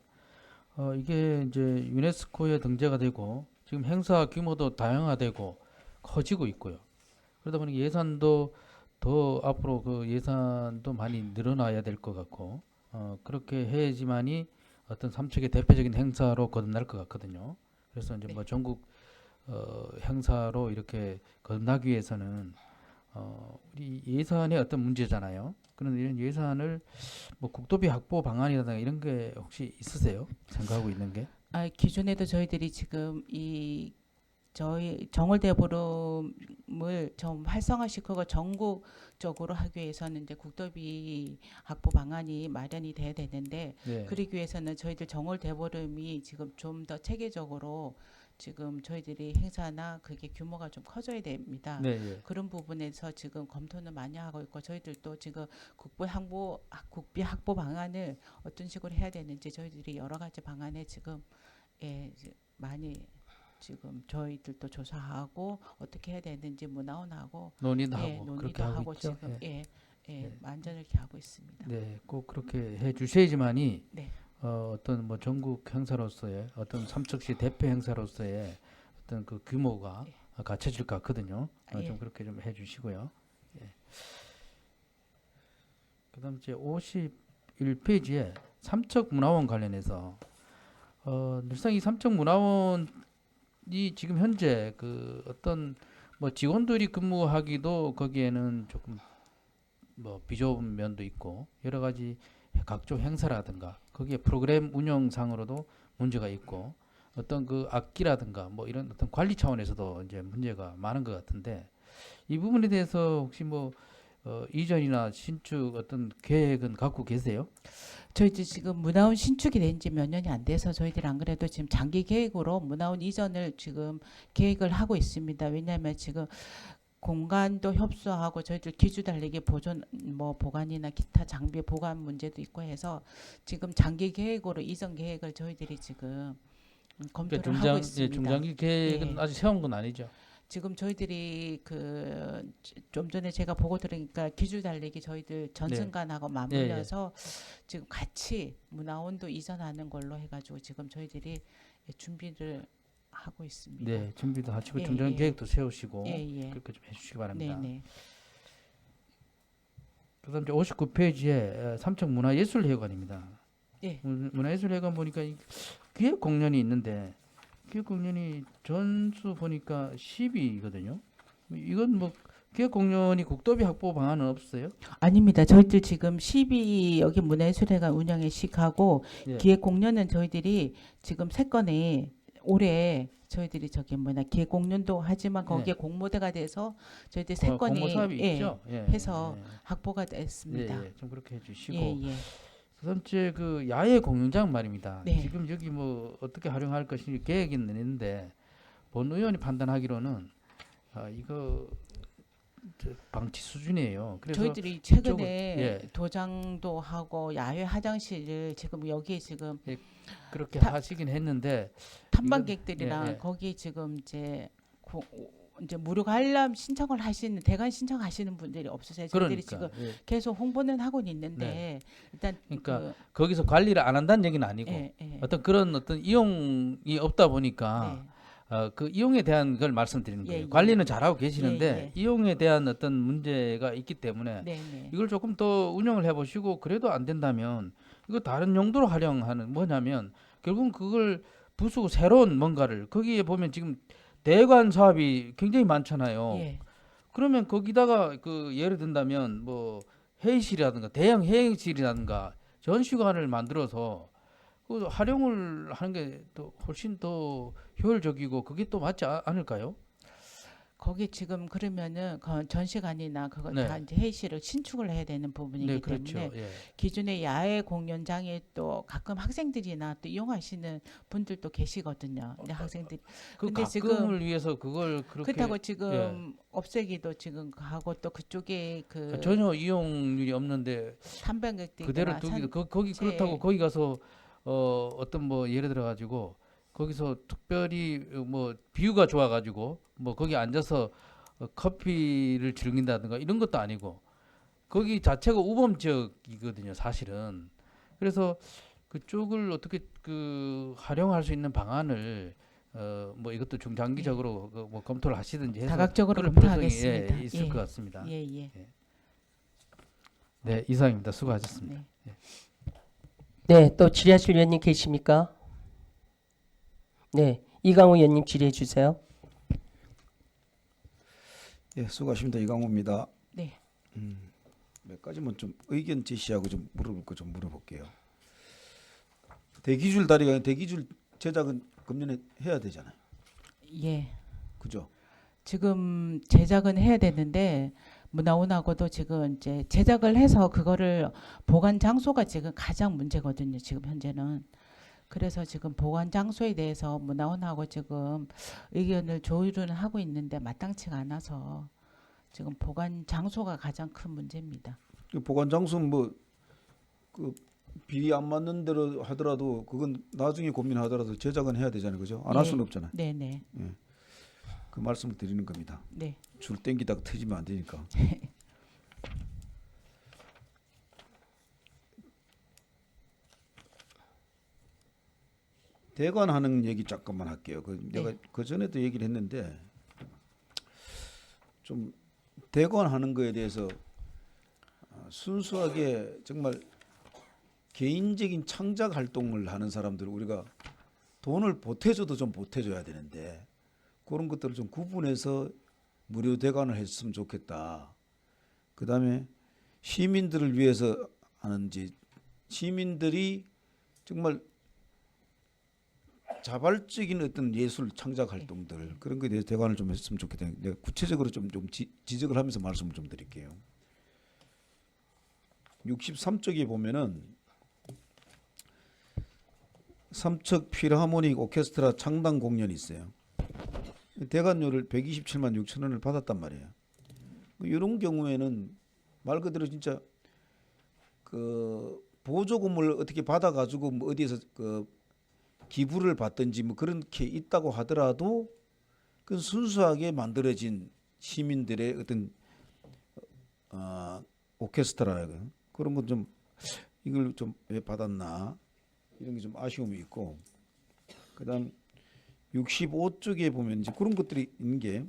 이게 이제 유네스코에 등재가 되고 지금 행사 규모도 다양화되고 커지고 있고요. 그러다 보니 예산도 더 앞으로 그 예산도 많이 늘어나야 될 것 같고 그렇게 해야지만이 어떤 삼척의 대표적인 행사로 거듭날 것 같거든요. 그래서 이제 뭐 전국 행사로 이렇게 거듭나기 위해서는 우리 예산의 어떤 문제잖아요. 그런 이런 예산을 뭐 국도비 확보 방안이라든가 이런 게 혹시 있으세요? 생각하고 있는 게? 기존에도 저희들이 지금 저희 정월 대보름을 좀 활성화시키고 전국적으로 하기 위해서는 이제 국도비 확보 방안이 마련이 돼야 되는데 네. 그러기 위해서는 저희들 정월 대보름이 지금 좀 더 체계적으로 지금 저희들이 행사나 그게 규모가 좀 커져야 됩니다. 네, 예. 그런 부분에서 지금 검토는 많이 하고 있고 저희들도 지금 국비 확보 방안을 어떤 식으로 해야 되는지 저희들이 여러 가지 방안에 지금 이제 많이 지금 저희들도 조사하고 어떻게 해야 되는지 문화원하고 논의도 하고 논의도 그렇게 하고 하고 있죠. 지금 예. 만전을 이렇게 하고 있습니다. 네, 꼭 그렇게 해 주셔야지만이 네. 어떤 뭐 전국 행사로서의 어떤 삼척시 대표 행사로서의 어떤 그 규모가 예. 갖춰질 것 같거든요. 예. 좀 그렇게 좀 해주시고요. 예. 그다음 이제 51페이지에 삼척문화원 관련해서 늘상 이 삼척문화원이 지금 현재 그 어떤 뭐 직원들이 근무하기도 거기에는 조금 뭐 비좁은 면도 있고 여러 가지 각종 행사라든가 거기에 프로그램 운영상으로도 문제가 있고 어떤 그 악기라든가 뭐 이런 어떤 관리 차원에서도 이제 문제가 많은 것 같은데 이 부분에 대해서 혹시 뭐 이전이나 신축 어떤 계획은 갖고 계세요? 저희들 지금 문화원 신축이 된 지 몇 년이 안 돼서 저희들이 안 그래도 지금 장기 계획으로 문화원 이전을 지금 계획을 하고 있습니다. 왜냐하면 지금 공간도 협소하고 저희들 기주 달리기 보관이나 기타 장비 보관 문제도 있고 해서 지금 장기 계획으로 이전 계획을 저희들이 지금 검토를 하고 있습니다. 중장기 계획은 네. 아직 세운 건 아니죠. 지금 저희들이 그 좀 전에 제가 보고 들으니까 기주 달리기 저희들 전승관하고 맞물려서 지금 같이 문화원도 이전하는 걸로 해가지고 지금 저희들이 준비를 하고 있습니다. 네, 준비도 하시고 예, 중장기 예. 계획도 세우시고 예. 그렇게 좀 해주시기 바랍니다. 네네. 그다음 이제 59페이지에 삼척문화예술회관입니다. 예. 문화예술회관 보니까 기획 공연이 있는데 기획 공연이 전수 보니까 10위거든요. 이건 뭐 기획 공연이 국도비 확보 방안은 없어요? 아닙니다. 저희들 지금 12 여기 문화예술회관 운영에 시하고 예. 기획 공연은 저희들이 지금 3건에 올해 저희들이 기획 공연도 하지만 거기에 공모대가 돼서 저희들 3건이 공모 사업이 있죠. 예. 해서 확보가 됐습니다. 좀 그렇게 해주시고 예. 그 번째 그 야외 공연장 말입니다. 네. 지금 여기 뭐 어떻게 활용할 것인지 계획은 있는데 본 의원이 판단하기로는 이거 방치 수준이에요. 그래서 저희들이 최근에 이쪽은, 예. 도장도 하고 야외 화장실을 지금 여기에 지금 그렇게 타- 하시긴 했는데 탐방객들이랑 예, 예. 거기 지금 이제 무료 관람 신청을 하시는 대관 신청하시는 분들이 없으세요. 저희들이 그러니까 지금 예. 계속 홍보는 하고 있는데 네. 일단 그러니까 거기서 관리를 안 한다는 얘기는 아니고 예. 어떤 이용이 없다 보니까 네. 그 이용에 대한 걸 말씀드리는 거예요. 예. 관리는 잘하고 계시는데 예. 이용에 대한 어떤 문제가 있기 때문에 네. 이걸 조금 더 운영을 해보시고 그래도 안 된다면 이거 다른 용도로 활용하는 뭐냐면 결국은 그걸 부수고 새로운 뭔가를 거기에 보면 지금 대관 사업이 굉장히 많잖아요. 예. 그러면 거기다가 그 예를 든다면 뭐 회의실이라든가 대형 회의실이라든가 전시관을 만들어서 그 활용을 하는 게 또 훨씬 더 효율적이고 그게 또 맞지 않을까요? 거기 지금 그러면은 전시관이나 그거 네. 다 이제 회의실을 신축을 해야 되는 부분이기 네, 그렇죠. 때문에 예. 기존의 야외 공연장에 또 가끔 학생들이나 또 이용하시는 분들도 계시거든요. 근데 학생들이 그 근데 가끔을 지금 위해서 그걸 그렇게 그렇다고 지금 없애기도 지금 하고 또 그쪽에 그 전혀 이용률이 없는데 탐방객들이나 그대로 두기도 거기 제- 그렇다고 거기 가서 어떤 뭐 예를 들어 가지고 거기서 특별히 뭐 뷰가 좋아 가지고 뭐 거기 앉아서 커피를 즐긴다든가 이런 것도 아니고 거기 자체가 우범 지역이거든요, 사실은. 그래서 그쪽을 어떻게 그 활용할 수 있는 방안을 뭐 이것도 중장기적으로 뭐 검토를 하시든지 해서 다각적으로 그럴 검토하겠습니다. 필요성이 있을 예. 것 같습니다. 예. 네, 이상입니다. 수고하셨습니다. 네. 네, 또 질의하실 위원님 계십니까? 네, 이강호 의원님 질의해 주세요. 예, 수고하십니다. 이강호입니다. 네. 몇 가지만 좀 의견 제시하고 좀 물어볼 거 좀 물어볼게요. 대기줄 다리가 대기줄 제작은 금년에 해야 되잖아요. 예. 그죠? 지금 제작은 해야 되는데 문화원하고도 지금 이제 제작을 해서 그거를 보관 장소가 지금 가장 문제거든요. 지금 현재는 그래서 지금 보관 장소에 대해서 문화원하고 지금 의견을 조율을 하고 있는데 마땅치가 않아서 지금 보관 장소가 가장 큰 문제입니다. 그 보관 장소는 뭐그 비리 안 맞는 대로 하더라도 그건 나중에 고민하더라도 제작은 해야 되잖아요, 그죠? 안 할 네. 수는 없잖아요. 네네. 그 말씀을 드리는 겁니다. 네. 줄 땡기다가 터지면 안 되니까. 대관하는 얘기 잠깐만 할게요. 내가 그 전에도 얘기를 했는데 좀 대관하는 거에 대해서 순수하게 정말 개인적인 창작 활동을 하는 사람들 우리가 돈을 보태줘도 좀 보태줘야 되는데 그런 것들을 좀 구분해서 무료 대관을 했으면 좋겠다. 그 다음에 시민들을 위해서 하는지 시민들이 정말 자발적인 어떤 예술 창작 활동들 그런 거에 대해서 대관을 좀 했으면 좋겠다. 내가 구체적으로 좀 지적을 하면서 말씀을 좀 드릴게요. 63쪽에 보면은 삼척 필하모닉 오케스트라 창단 공연이 있어요. 대관료를 127만 6천 원을 받았단 말이에요. 이런 경우에는 말 그대로 진짜 그 보조금을 어떻게 받아가지고 뭐 어디에서 그 기부를 받든지 뭐 그렇게 있다고 하더라도 그 순수하게 만들어진 시민들의 어떤 오케스트라 그런 건 좀 이걸 좀 왜 받았나 이런 게 좀 아쉬움이 있고 그다음 65쪽에 보면 이제 그런 것들이 있는 게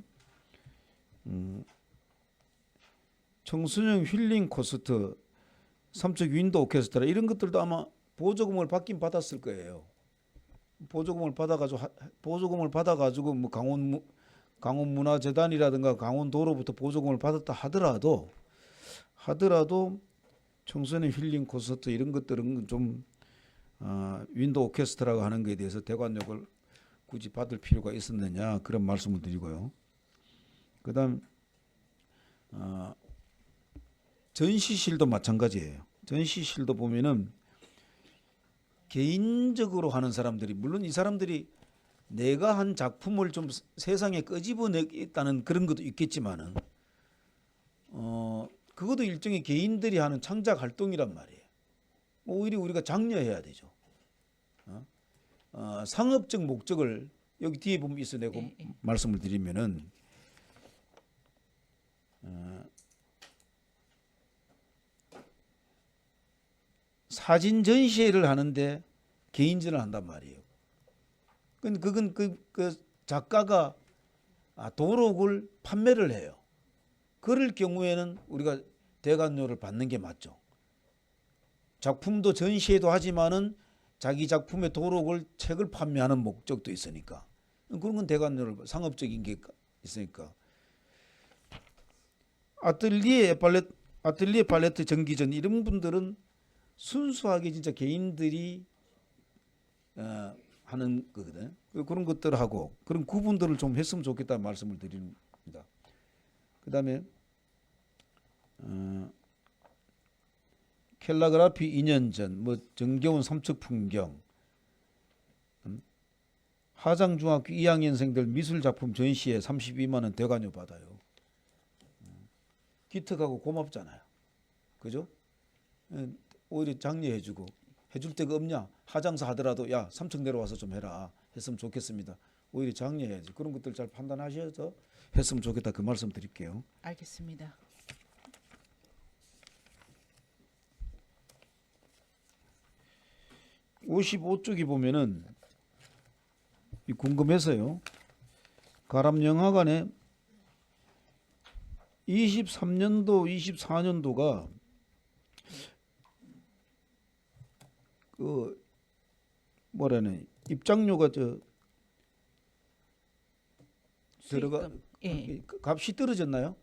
청소년 힐링 콘서트 삼척 윈도 오케스트라 이런 것들도 아마 보조금을 받긴 받았을 거예요. 보조금을 받아가지고 뭐 강원문화재단이라든가 강원도로부터 보조금을 받았다 하더라도 청소년 힐링 콘서트 이런 것들은 좀 윈도 오케스트라가 하는 것에 대해서 대관료를 굳이 받을 필요가 있었느냐 그런 말씀을 드리고요. 그다음 전시실도 마찬가지예요. 전시실도 보면은 개인적으로 하는 사람들이 물론 이 사람들이 내가 한 작품을 좀 세상에 끄집어내겠다는 그런 것도 있겠지만은 그것도 일종의 개인들이 하는 창작 활동이란 말이에요. 오히려 우리가 장려해야 되죠. 상업적 목적을 여기 뒤에 보면 있어 내고 말씀을 드리면은 사진 전시회를 하는데 개인전을 한단 말이에요. 그건 그 작가가 도록을 판매를 해요. 그럴 경우에는 우리가 대관료를 받는 게 맞죠. 작품도 전시회도 하지만은 자기 작품의 도록을 책을 판매하는 목적도 있으니까 그런 건 대관료를 상업적인 게 있으니까 아틀리에 팔레트 전기전 이런 분들은 순수하게 진짜 개인들이 하는 거거든. 그런 것들하고 그런 구분들을 좀 했으면 좋겠다는 말씀을 드립니다. 그다음에 켈라그라피 2년 전, 뭐 정겨운 삼척 풍경, 하장중학교 2학년생들 미술 작품 전시회 32만 원 대관료 받아요. 기특하고 고맙잖아요. 그죠? 오히려 장려해주고 해줄 데가 없냐? 하장사 하더라도 야 삼척 내려와서 좀 해라 했으면 좋겠습니다. 오히려 장려해야지. 그런 것들 잘 판단하셔서 했으면 좋겠다 그 말씀 드릴게요. 알겠습니다. (55쪽이) 보면은 궁금해서요. 가람영화관에 23년도 24년도가 그 뭐라네 입장료가 들어가 예. 값이 떨어졌나요?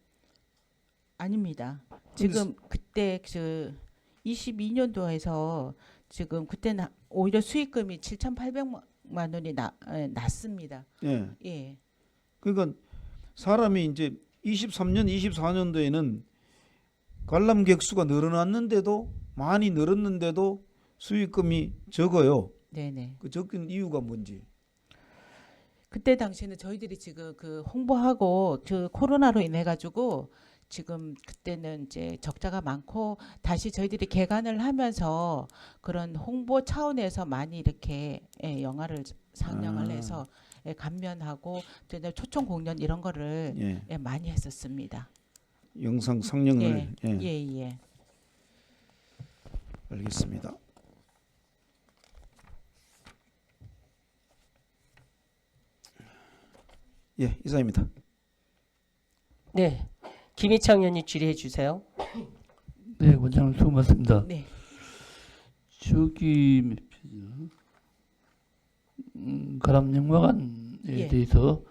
아닙니다. 지금 그때 그 22년도에서 지금 그때는 오히려 수익금이 7,800만 원이 낮습니다. 예. 예. 그러니까 사람이 이제 23년, 24년도에는 관람객 수가 늘어났는데도 많이 늘었는데도 수익금이 적어요. 네네. 그 적은 이유가 뭔지. 그때 당시에는 저희들이 지금 그 홍보하고 그 코로나로 인해 가지고 지금 그때는 이제 적자가 많고 다시 저희들이 개관을 하면서 그런 홍보 차원에서 많이 이렇게 영화를 상영을 해서 감면하고 또 초청 공연 이런 거를 예. 많이 했었습니다. 영상 상영을 예. 알겠습니다. 예, 이상입니다. 네, 김희창 의원님 질의해 주세요. 네, 원장님 수고 많습니다. 네. 저기 몇 페이지나? 가람영화관에 예. 대해서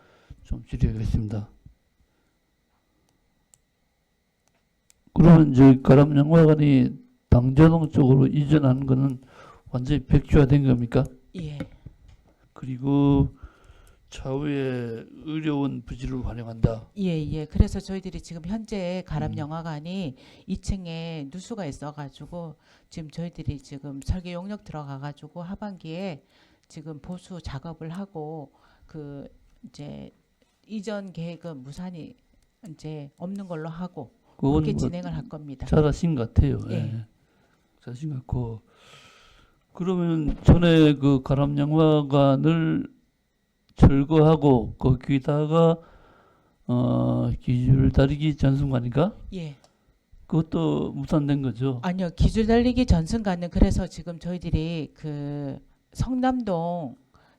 좀 질의하겠습니다. 그러면 저 가람영화관이 당자동 쪽으로 이전하는 거는 완전히 백지화된 겁니까? 예. 그리고 차후에 의료원 부지를 활용한다. 예. 그래서 저희들이 지금 현재 가람영화관이 2층에 누수가 있어가지고 지금 저희들이 지금 설계 용역 들어가가지고 하반기에 지금 보수 작업을 하고 그 이제 이전 계획은 무산이 이제 없는 걸로 하고 그건 그렇게 뭐 진행을 할 겁니다. 잘하신 것 같아요. 예. 예. 잘하신 것 같고. 그러면 전에 그 가람영화관을 철거하고 거기다가 기줄 다리기 전승관인가? 예. 그것도 무산된 거죠. 아니요. 기술 달리기 전승가는 그래서 지금 저희들이 그 성남동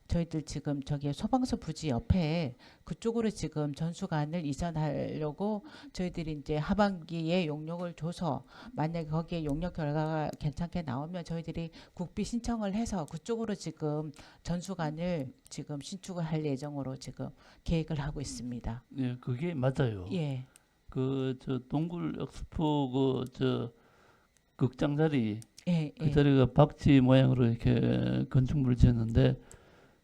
저희들 지금 저기 소방서 부지 옆에 그쪽으로 지금 전수관을 이전하려고 저희들이 이제 하반기에 용역을 줘서 만약에 거기에 용역 결과가 괜찮게 나오면 저희들이 국비 신청을 해서 그쪽으로 지금 전수관을 지금 신축을 할 예정으로 지금 계획을 하고 있습니다. 예, 그게 맞아요. 예. 그 저 동굴 엑스포 그 저 극장 자리 예. 그 자리가 박쥐 모양으로 이렇게 건축물을 지었는데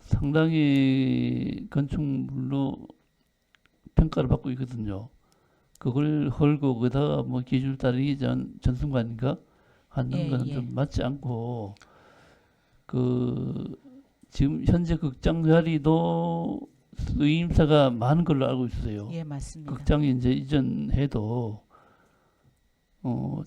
상당히 건축물로 평가를 받고 있거든요. 그걸 헐고 거기다가 뭐 기술 따르기 전승관인가 하는 예, 거는 예. 좀 맞지 않고 그 지금 현재 극장 자리도 의임사가 많은 걸로 알고 있어요. 예, 맞습니다. 극장이 이제 이전해도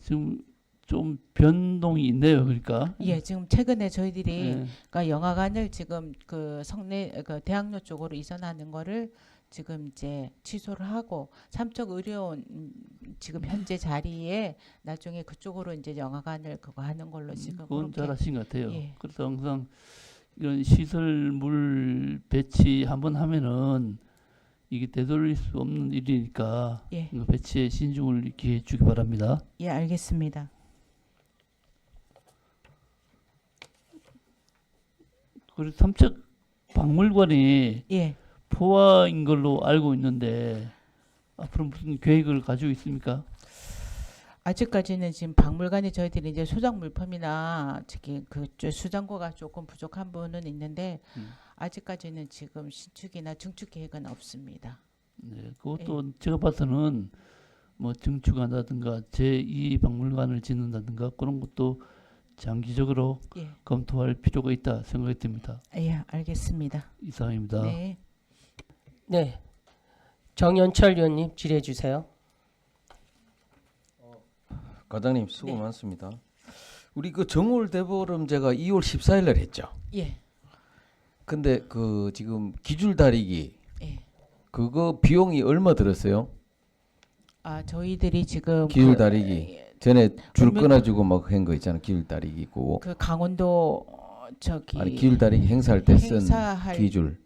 지금 좀 변동이 있네요. 그러니까. 예, 지금 최근에 저희들이 예. 그러니까 영화관을 지금 그 성내 그 대학로 쪽으로 이전하는 거를 지금 이제 취소를 하고 삼척 의료원 지금 현재 자리에 나중에 그쪽으로 이제 영화관을 그거 하는 걸로 지금 그건 그렇게 잘하신 것 같아요. 예. 그래서 항상 이런 시설물 배치 한번 하면은 이게 되돌릴 수 없는 일이니까 예. 그 배치에 신중을 기해 주기 바랍니다. 예, 알겠습니다. 그리고 삼척 박물관이 예. 포화인 걸로 알고 있는데 앞으로 무슨 계획을 가지고 있습니까? 아직까지는 지금 박물관이 저희들이 이제 소장 물품이나 저기 그 수장고가 조금 부족한 부분은 있는데 아직까지는 지금 신축이나 증축 계획은 없습니다. 네, 그것도 제가 봐서는 뭐 증축한다든가 제2 박물관을 짓는다든가 그런 것도 장기적으로 예. 검토할 필요가 있다 생각이 듭니다. 예, 알겠습니다. 이상입니다. 네. 네, 정연철 의원님 질의해 주세요. 과장님 수고 네. 많습니다. 우리 그 정월 대보름제가 2월 14일 날 했죠. 예. 근데 그 지금 기줄 다리기 예. 그거 비용이 얼마 들었어요? 아, 저희들이 지금 기줄 다리기 전에 줄 금융- 끊어주고 막 한 거 있잖아. 기줄 다리기 있고 그 강원도 저기 아니 기줄 다리기 행사할 때 쓴 행사할 기줄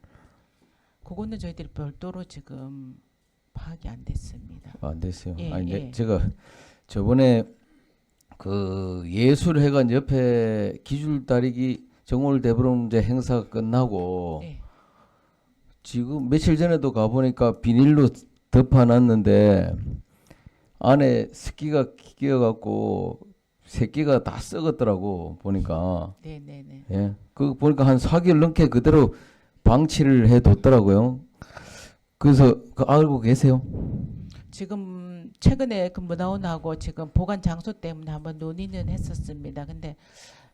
그거는 저희들이 별도로 지금 파악이 안 됐습니다. 안 됐어요. 예, 아니 예. 제가 저번에 그 예술회관 옆에 기줄 다리기 정월 대보름제 행사 끝나고 예. 지금 며칠 전에도 가보니까 비닐로 덮어놨는데 안에 습기가 끼어갖고 새끼가 다 썩었더라고 보니까. 네, 네, 네. 예, 그 보니까 한 4개월 넘게 그대로 방치를 해뒀더라고요. 그래서 그 알고 계세요? 지금 최근에 그 문화원하고 지금 보관 장소 때문에 한번 논의는 했었습니다. 근데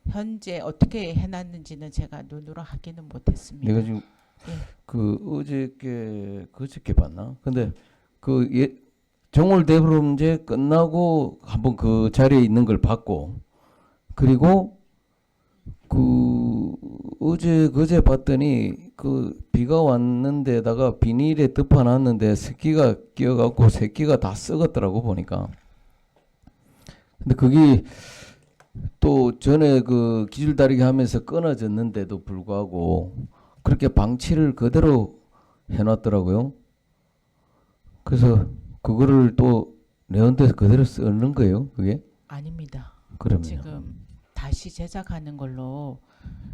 현재 어떻게 해놨는지는 제가 눈으로 확인은 못했습니다. 내가 지금 예. 그 그저께 봤나? 근데 정월 대보름제 끝나고 한번 그 자리에 있는 걸 봤고, 그리고 그 그제 봤더니 그 비가 왔는데다가 비닐에 덮어놨는데 습기가 끼어갖고 새끼가 다 썩었더라고 보니까. 근데 그게 또 전에 그 기줄다리기 하면서 끊어졌는데도 불구하고 그렇게 방치를 그대로 해놨더라고요. 그래서 그거를 또 내원대에서 그대로 쓰는 거예요, 그게? 아닙니다. 그러면 지금 다시 제작하는 걸로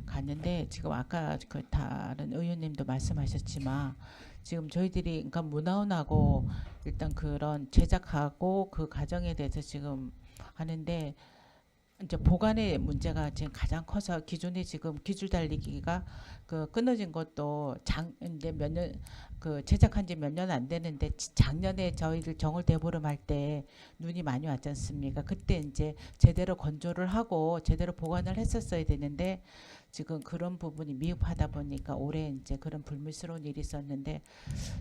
갔는데 지금 아까 그 다른 의원님도 말씀하셨지만 지금 저희들이 그러니까 문화원하고 일단 그런 제작하고 그 과정에 대해서 지금 하는데 이제 보관의 문제가 지금 가장 커서 기존에 지금 기줄 달리기가 그 끊어진 것도 이제 몇 년 그 제작한 지 몇 년 안 되는데 작년에 저희들 정월 대보름 할 때 눈이 많이 왔지 않습니까? 그때 이제 제대로 건조를 하고 제대로 보관을 했었어야 되는데 지금 그런 부분이 미흡하다 보니까 올해 이제 그런 불미스러운 일이 있었는데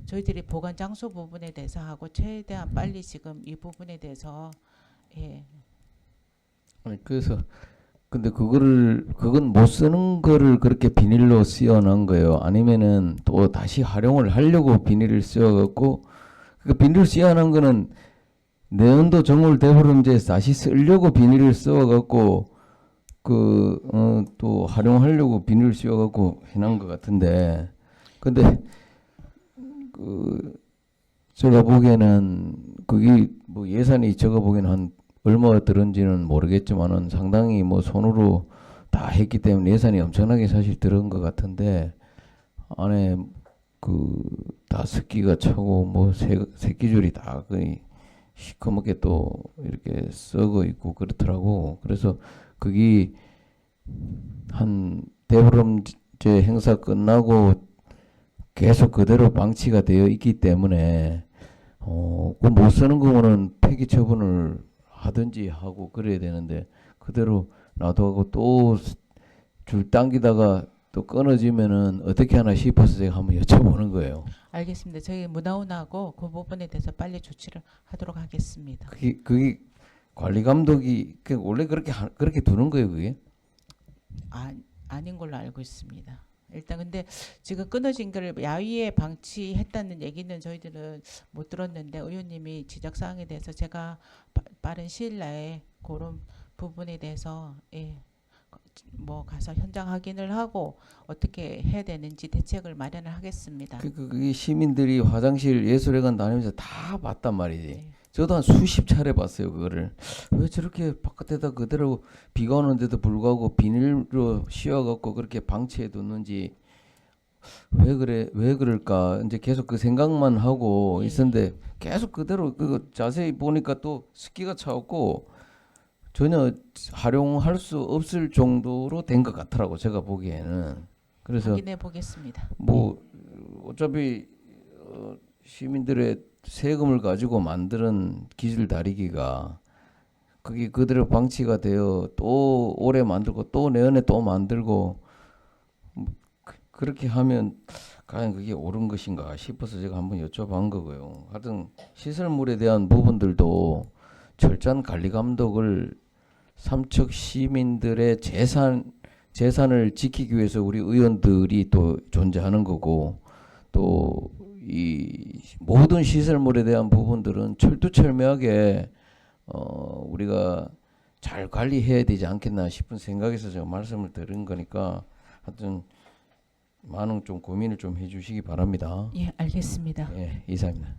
저희들이 보관 장소 부분에 대해서 하고 최대한 빨리 지금 이 부분에 대해서 예. 아니, 그래서 근데 그건 못 쓰는 거를 그렇게 비닐로 씌워놓은 거예요. 아니면은 또 다시 활용을 하려고 비닐을 씌워갖고 그 비닐 씌워놓은 거는 내년도 정월 대보름제에 다시 쓰려고 비닐을 씌워갖고 또 활용하려고 비닐을 씌워갖고 해놓은 것 같은데, 근데 제가 보기에는 그게 뭐 예산이 제가 보기에는 한 얼마 들은지는 모르겠지만은 상당히 뭐 손으로 다 했기 때문에 예산이 엄청나게 사실 들은 것 같은데, 안에 다 습기가 차고 뭐 새끼줄이 다 거의 시커멓게 또 이렇게 썩어 있고 그렇더라고. 그래서 그게 한 대보름제 행사 끝나고 계속 그대로 방치가 되어 있기 때문에 그 못 쓰는 거는 폐기 처분을 하든지 하고 그래야 되는데 그대로 놔두고 또 줄 당기다가 또 끊어지면은 어떻게 하나 싶어서 제가 한번 여쭤보는 거예요. 알겠습니다. 저희 문화원하고 그 부분에 대해서 빨리 조치를 하도록 하겠습니다. 그게 관리 감독이 원래 그렇게 두는 거예요, 그게? 아닌 걸로 알고 있습니다. 일단 근데 지금 끊어진 걸 야위에 방치했다는 얘기는 저희들은 못 들었는데 의원님이 지적 사항에 대해서 제가 빠른 시일 내에 그런 부분에 대해서 뭐 가서 현장 확인을 하고 어떻게 해야 되는지 대책을 마련을 하겠습니다. 그게 시민들이 화장실 예술회관 다니면서 다 봤단 말이지. 네. 저도 한 수십 차례 봤어요, 그거를. 왜 저렇게 바깥에다 그대로 비가 오는데도 불구하고 비닐로 씌워갖고 그렇게 방치해 뒀는지 왜 그럴까 이제 계속 그 생각만 하고 예. 있었는데 계속 그대로 그거 자세히 보니까 또 습기가 차갖고 전혀 활용할 수 없을 정도로 된 것 같더라고, 제가 보기에는. 그래서 확인해 보겠습니다. 뭐 어차피 시민들의 세금을 가지고 만드는 기술 다리기가 그게 그대로 방치가 되어 또 올해 만들고 또 내년에 또 만들고 그렇게 하면 과연 그게 옳은 것인가 싶어서 제가 한번 여쭤본 거고요. 하여튼 시설물에 대한 부분들도 철저한 관리 감독을 삼척 시민들의 재산을 지키기 위해서 우리 의원들이 또 존재하는 거고, 또 이 모든 시설물에 대한 부분들은 철두철미하게 우리가 잘 관리해야 되지 않겠나 싶은 생각에서 제가 말씀을 드린 거니까 하여튼 많은 좀 고민을 좀 해주시기 바랍니다. 예, 알겠습니다. 예, 이상입니다.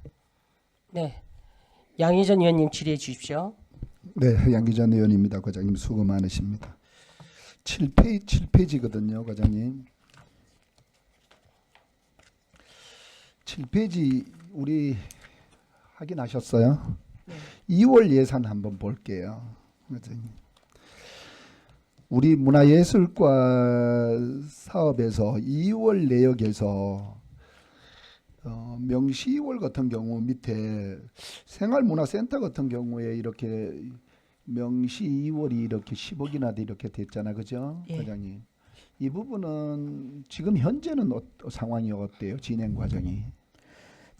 네, 양희전 의원님 질의해 주십시오. 네, 양기전 의원입니다. 과장님 수고 많으십니다. 7페이지거든요, 과장님. 7페이지 우리 확인하셨어요? 네. 2월 예산 한번 볼게요, 과장님. 우리 문화예술과 사업에서 2월 내역에서 명시 2월 같은 경우 밑에 생활문화센터 같은 경우에 이렇게 명시 2월이 이렇게 10억이나 이렇게 됐잖아, 그죠, 예. 과장님? 이 부분은 지금 현재는 상황이 어때요, 진행 과정이?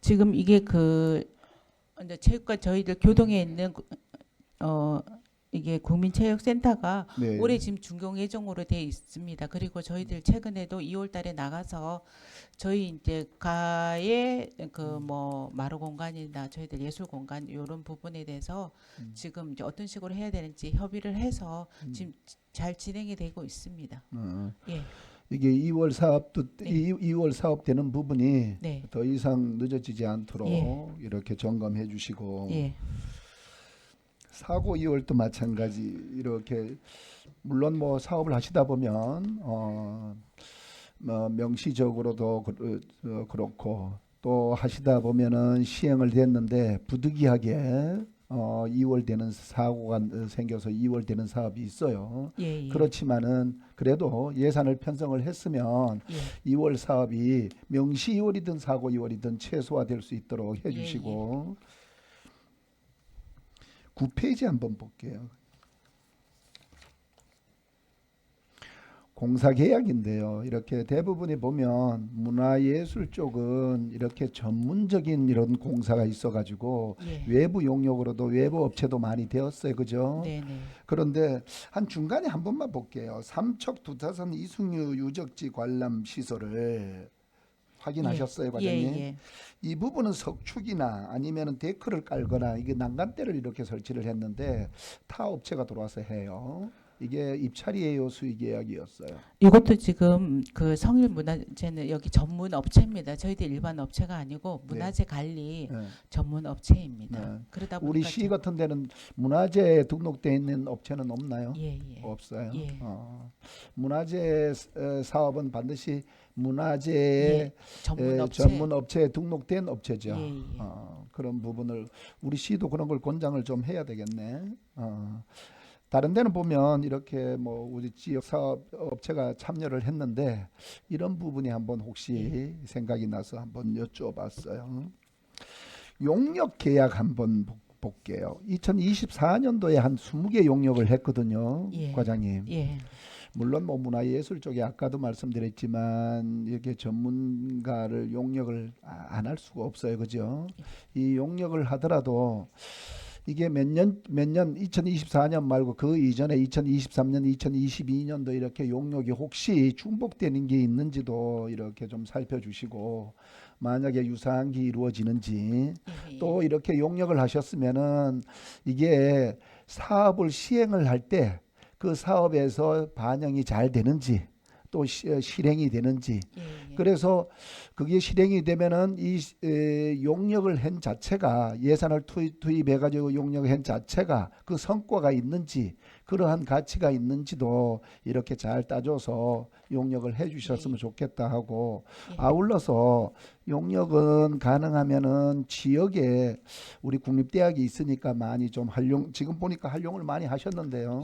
지금 이게 그 이제 체육관 저희들 교동에 있는 이게 국민체육센터가 네. 올해 지금 준공 예정으로 돼 있습니다. 그리고 저희들 최근에도 2월달에 나가서 저희 이제 가의 그 뭐 마루 공간이나 저희들 예술 공간 이런 부분에 대해서 지금 이제 어떤 식으로 해야 되는지 협의를 해서 지금 잘 진행이 되고 있습니다. 예, 이게 2월 사업도 네. 2월 사업 되는 부분이 네, 더 이상 늦어지지 않도록 예. 이렇게 점검해 주시고 예, 사고 2월도 마찬가지 이렇게 물론 뭐 사업을 하시다 보면 뭐 명시적으로도 그렇고 또 하시다 보면은 시행을 됐는데 부득이하게 2월 되는 사고가 생겨서 2월 되는 사업이 있어요. 예, 예. 그렇지만은 그래도 예산을 편성을 했으면 예. 2월 사업이 명시 2월이든 사고 2월이든 최소화될 수 있도록 해주시고 9페이지 한번 볼게요. 공사 계약인데요. 이렇게 대부분이 보면 문화예술 쪽은 이렇게 전문적인 이런 공사가 있어가지고 예. 외부 용역으로도 외부 업체도 많이 되었어요, 그죠? 네네. 그런데 한 중간에 한 번만 볼게요. 삼척 두타산 이승유 유적지 관람 시설을 확인하셨어요, 과장님? 예. 이 부분은 석축이나 아니면은 데크를 깔거나 이게 난간대를 이렇게 설치를 했는데 타 업체가 들어와서 해요. 이게 입찰이에요, 수의 계약이었어요. 이것도 지금 그 성일문화재는 여기 전문 업체입니다. 저희들 일반 업체가 아니고 문화재 관리 네. 전문 업체입니다. 네. 그러다 보니까 우리 시 같은 데는 문화재 등록돼 있는 업체는 없나요? 예. 없어요. 예. 문화재 사업은 반드시 문화재 예. 전문 업체. 전문 업체에 등록된 업체죠. 예. 그런 부분을 우리 시도 그런 걸 권장을 좀 해야 되겠네. 다른 데는 보면 이렇게 뭐 우리 지역 사업 업체가 참여를 했는데 이런 부분이 한번 혹시 생각이 나서 한번 여쭤봤어요. 용역 계약 한번 볼게요. 2024년도에 한 20개 용역을 했거든요, 예. 과장님. 예. 물론 뭐 문화예술 쪽에 아까도 말씀드렸지만 이렇게 전문가를 용역을 안 할 수가 없어요, 그죠? 이 용역을 하더라도 이게 몇 년 2024년 말고 그 이전에 2023년, 2022년도 이렇게 용역이 혹시 중복되는 게 있는지도 이렇게 좀 살펴주시고 만약에 유사한 게 이루어지는지 또 이렇게 용역을 하셨으면은 이게 사업을 시행을 할 때 그 사업에서 반영이 잘 되는지 또 실행이 되는지 그래서 그게 실행이 되면은 이 용역을 한 자체가 예산을 투입해 가지고 용역을 한 자체가 그 성과가 있는지 그러한 가치가 있는지도 이렇게 잘 따져서 용역을 해 주셨으면 좋겠다 하고 아울러서 용역은 가능하면은 지역에 우리 국립대학이 있으니까 많이 좀 지금 보니까 활용을 많이 하셨는데요.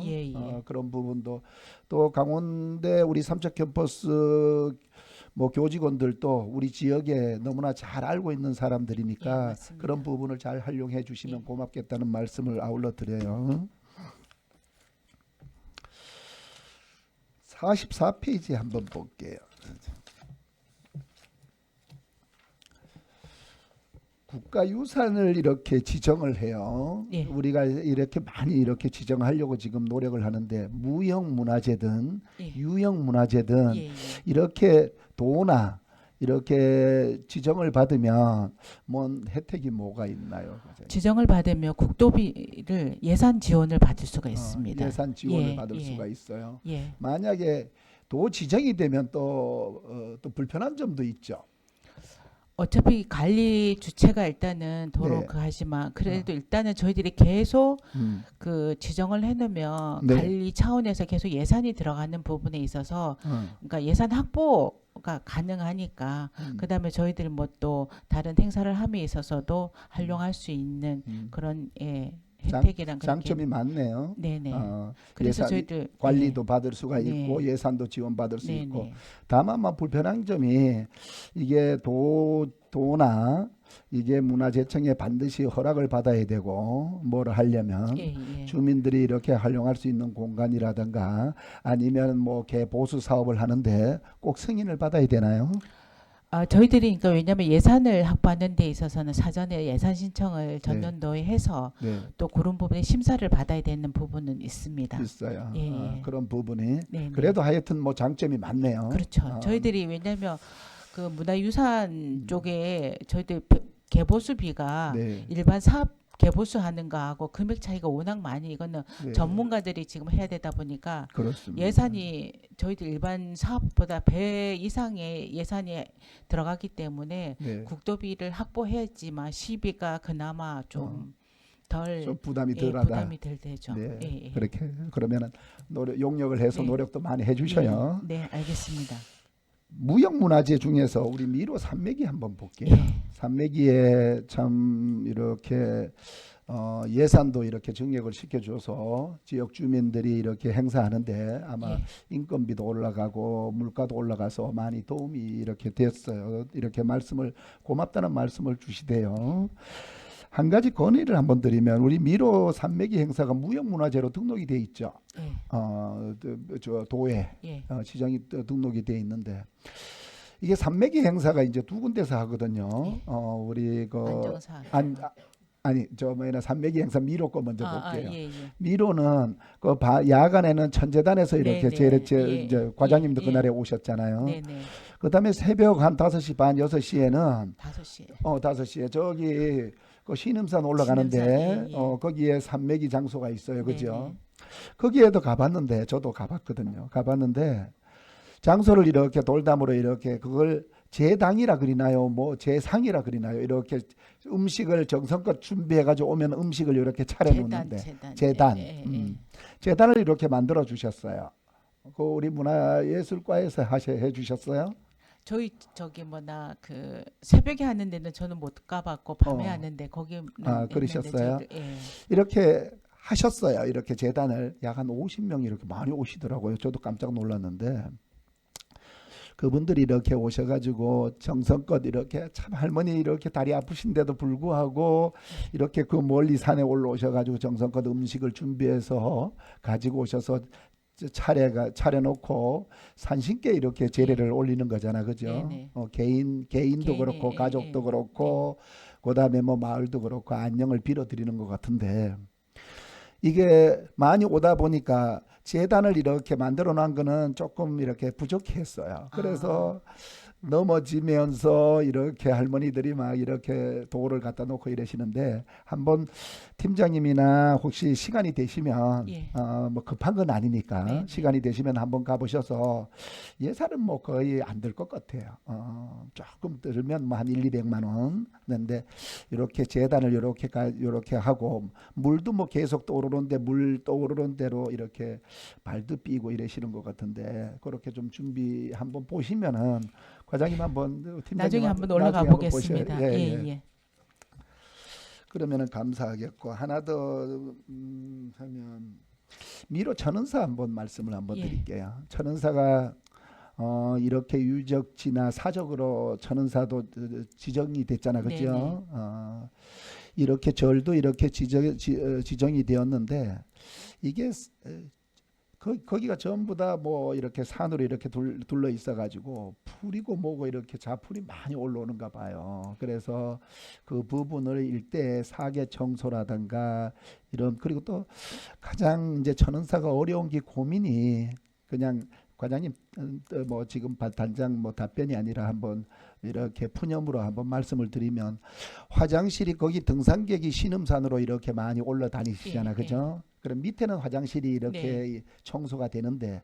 그런 부분도 또 강원대 우리 삼척 캠퍼스 뭐 교직원들도 우리 지역에 너무나 잘 알고 있는 사람들이니까 그런 부분을 잘 활용해 주시면 고맙겠다는 말씀을 아울러 드려요. 44페이지 한번 볼게요. 국가유산을 이렇게 지정을 해요. 예. 우리가 이렇게 많이 이렇게 지정하려고 지금 노력을 하는데 무형문화재든 유형문화재든 이렇게 도나 이렇게 지정을 받으면 뭔 혜택이 뭐가 있나요? 지정을 받으면 국도비를 예산 지원을 받을 수가 있습니다. 예산 지원을 받을 수가 있어요. 예. 만약에 도 지정이 되면 또 불편한 점도 있죠. 어차피 관리 주체가 일단은 도로 네. 하지만 그래도 일단은 저희들이 계속 그 지정을 해놓으면 네. 관리 차원에서 계속 예산이 들어가는 부분에 있어서 그러니까 예산 확보가 가능하니까 그다음에 저희들이 뭐 또 다른 행사를 함에 있어서도 활용할 수 있는 그런 혜택이란 그런 장점이 많네요. 네네. 그래서 저희들 관리도 받을 수가 있고 예산도 지원받을 수 있고 네네. 다만 불편한 점이 이게 도나 이게 문화재청에 반드시 허락을 받아야 되고 뭐를 하려면 예, 예. 주민들이 이렇게 활용할 수 있는 공간이라든가 아니면 뭐 개보수 사업을 하는데 꼭 승인을 받아야 되나요? 저희들이 그러니까 왜냐하면 예산을 확보하는 데 있어서는 사전에 예산 신청을 전년도에 해서 네, 또 그런 부분에 심사를 받아야 되는 부분은 있습니다. 있어요. 예, 예. 그런 부분이 네, 네. 그래도 하여튼 뭐 장점이 많네요. 그렇죠. 저희들이 왜냐하면 그 문화유산 쪽에 저희들 개보수비가 네, 일반 사업 개보수하는 거하고 금액 차이가 워낙 많이 이거는 네, 전문가들이 지금 해야 되다 보니까 그렇습니다. 예산이 저희들 일반 사업보다 배 이상의 예산이 들어가기 때문에 네, 국도비를 확보해야지만 시비가 그나마 좀 덜 좀 부담이 예, 덜하다. 부담이 덜 되죠. 네, 예, 예. 그렇게 그러면은 용역을 해서 네. 노력도 많이 해주셔요. 네, 알겠습니다. 무형문화재 중에서 우리 미로 산매기 한번 볼게요. 예. 산매기에 참 이렇게 예산도 이렇게 증액을 시켜줘서 지역 주민들이 이렇게 행사하는데 아마 예. 인건비도 올라가고 물가도 올라가서 많이 도움이 이렇게 됐어요. 이렇게 고맙다는 말씀을 주시대요. 한 가지 건의를 한번 드리면 우리 미로 산매기 행사가 무형문화재로 등록이 돼 있죠. 예. 저 도에 예. 지정이 등록이 돼 있는데 이게 산매기 행사가 이제 두 군데서 하거든요. 우리 그 안정사. 아니 저 뭐냐 산매기 행사 미로 거 먼저 볼게요. 예, 예. 미로는 그 야간에는 천재단에서 이렇게 네, 네. 예, 이제 과장님도 예, 그날에 오셨잖아요. 네, 네. 그다음에 새벽 한 5시 반 6시에는 5시에. 5시에 저기 그 신음산 올라가는데 신음산, 예, 예. 거기에 산매기 장소가 있어요. 그죠? 네, 거기에도 가봤는데 저도 가봤거든요. 가봤는데 장소를 이렇게 돌담으로 이렇게 그걸 제당이라 그리나요? 뭐 제상이라 그리나요? 이렇게 음식을 정성껏 준비해 가지고 오면 음식을 이렇게 차려 놓는데 제단. 예, 예, 예. 제단을 이렇게 만들어 주셨어요. 그 우리 문화예술과에서 해 주셨어요? 저희 저기 뭐나 그 새벽에 하는 데는 저는 못 가봤고 밤에 하는데 거기는 그러셨어요? 했는데 저희들, 예. 이렇게 하셨어요. 이렇게 제단을 약 한 50명이 이렇게 많이 오시더라고요. 저도 깜짝 놀랐는데 그분들이 이렇게 오셔가지고 정성껏 이렇게 참 할머니 이렇게 다리 아프신데도 불구하고 이렇게 그 멀리 산에 올라오셔가지고 정성껏 음식을 준비해서 가지고 오셔서 차려놓고 산신께 이렇게 제례를 올리는 거잖아, 그죠? 네네. 개인도 개인이, 그렇고 예, 가족도 예. 그렇고 그다음에 뭐 마을도 그렇고 안녕을 빌어드리는 것 같은데 이게 많이 오다 보니까 재단을 이렇게 만들어 놓은 거는 조금 이렇게 부족했어요. 그래서 넘어지면서 이렇게 할머니들이 막 이렇게 도를 갖다 놓고 이러시는데 한번 팀장님이나 혹시 시간이 되시면 예. 뭐 급한 건 아니니까 네. 시간이 되시면 한번 가보셔서 예산은 뭐 거의 안 들 것 같아요. 조금 들면 뭐 한 1,200만 원. 근데 이렇게 재단을 이렇게 하고 물도 뭐 계속 떠오르는데 물 떠오르는 대로 이렇게 발도 삐고 이러시는 것 같은데 그렇게 좀 준비 한번 보시면은 과장님 한번 팀장님 나중에 한번 올라가 나중에 한번 보겠습니다. 보셔요. 예, 예. 그러면은 감사하겠고 하나 더 하면 미로 천은사 한번 말씀을 한번 예. 드릴게요. 천은사가 이렇게 유적지나 사적으로 천은사도 지정이 됐잖아, 그죠? 이렇게 절도 이렇게 지정이 되었는데 이게 거기가 전부 다 뭐 이렇게 산으로 이렇게 둘러 있어가지고 풀이고 뭐고 이렇게 자풀이 많이 올라오는가 봐요. 그래서 그 부분을 일대 사계 청소라든가 이런 그리고 또 가장 이제 천은사가 어려운 게 고민이 그냥 과장님 뭐 지금 단장 뭐 답변이 아니라 한번 이렇게 푸념으로 한번 말씀을 드리면 화장실이 거기 등산객이 신음산으로 이렇게 많이 올라다니시잖아, 예, 그죠? 그럼 밑에는 화장실이 이렇게 네. 청소가 되는데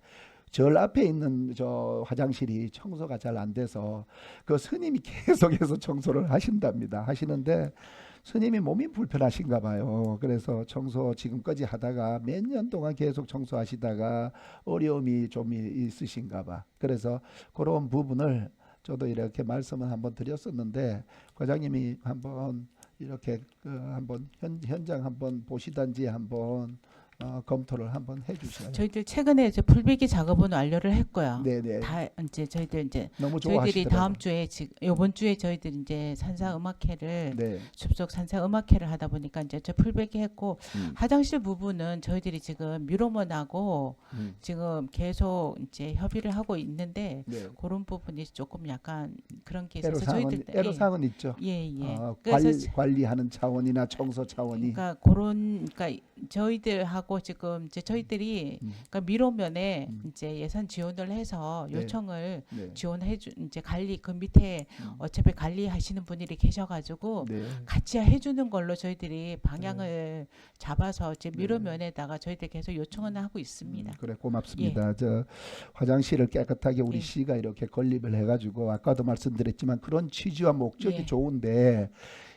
절 앞에 있는 저 화장실이 청소가 잘 안 돼서 그 스님이 계속해서 청소를 하신답니다. 하시는데 스님이 몸이 불편하신가 봐요. 그래서 청소 지금까지 하다가 몇 년 동안 계속 청소하시다가 어려움이 좀 있으신가 봐. 그래서 그런 부분을 저도 이렇게 말씀을 한번 드렸었는데 과장님이 한번 이렇게 한번 현장 한번 보시든지 한번 검토를 한번 해주셔요. 저희들 최근에 이제 풀베기 작업은 완료를 했고요. 네네. 다 이제 저희들 이제 너무 저희들이 좋아하시더라고요. 다음 주에 이번 주에 저희들이 이제 산사 음악회를 네. 숲속 산사 음악회를 하다 보니까 이제 저 풀베기 했고 음. 화장실 부분은 저희들이 지금 미로먼하고 음. 지금 계속 이제 협의를 하고 있는데 네. 그런 부분이 조금 약간 그런 게 있어서 애로사항은 저희들 애로사항은 있죠. 예. 관리, 관리하는 차원이나 청소 차원이. 그러니까 그런 그러니까 저희들하고 지금 이제 저희들이 그러니까 미로면에 이제 예산 지원을 해서 네. 요청을 네. 지원해 주 이제 관리 그 밑에 어차피 관리하시는 분들이 계셔가지고 네. 같이 해주는 걸로 저희들이 방향을 잡아서 이제 미로면에다가 저희들 계속 요청은 하고 있습니다. 그래 고맙습니다. 저 화장실을 깨끗하게 우리 예. 시가 이렇게 건립을 해가지고 아까도 말씀드렸지만 그런 취지와 목적이 예. 좋은데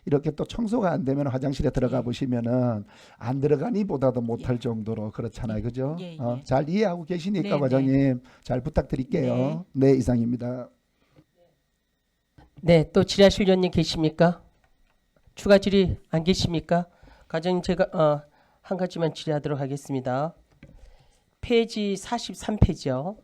이렇게 또 청소가 안 되면 화장실에 들어가 예. 보시면은 안 들어가니보다도 못할 예. 정도로 그렇잖아요, 그죠? 예, 예. 잘 이해하고 계시니까 네, 과장님 잘 부탁드릴게요. 네, 이상입니다. 네, 또 질의하실 의원님 계십니까? 추가 질의 안 계십니까? 과장님 제가 한 가지만 질의하도록 하겠습니다. 페이지 43페이지요.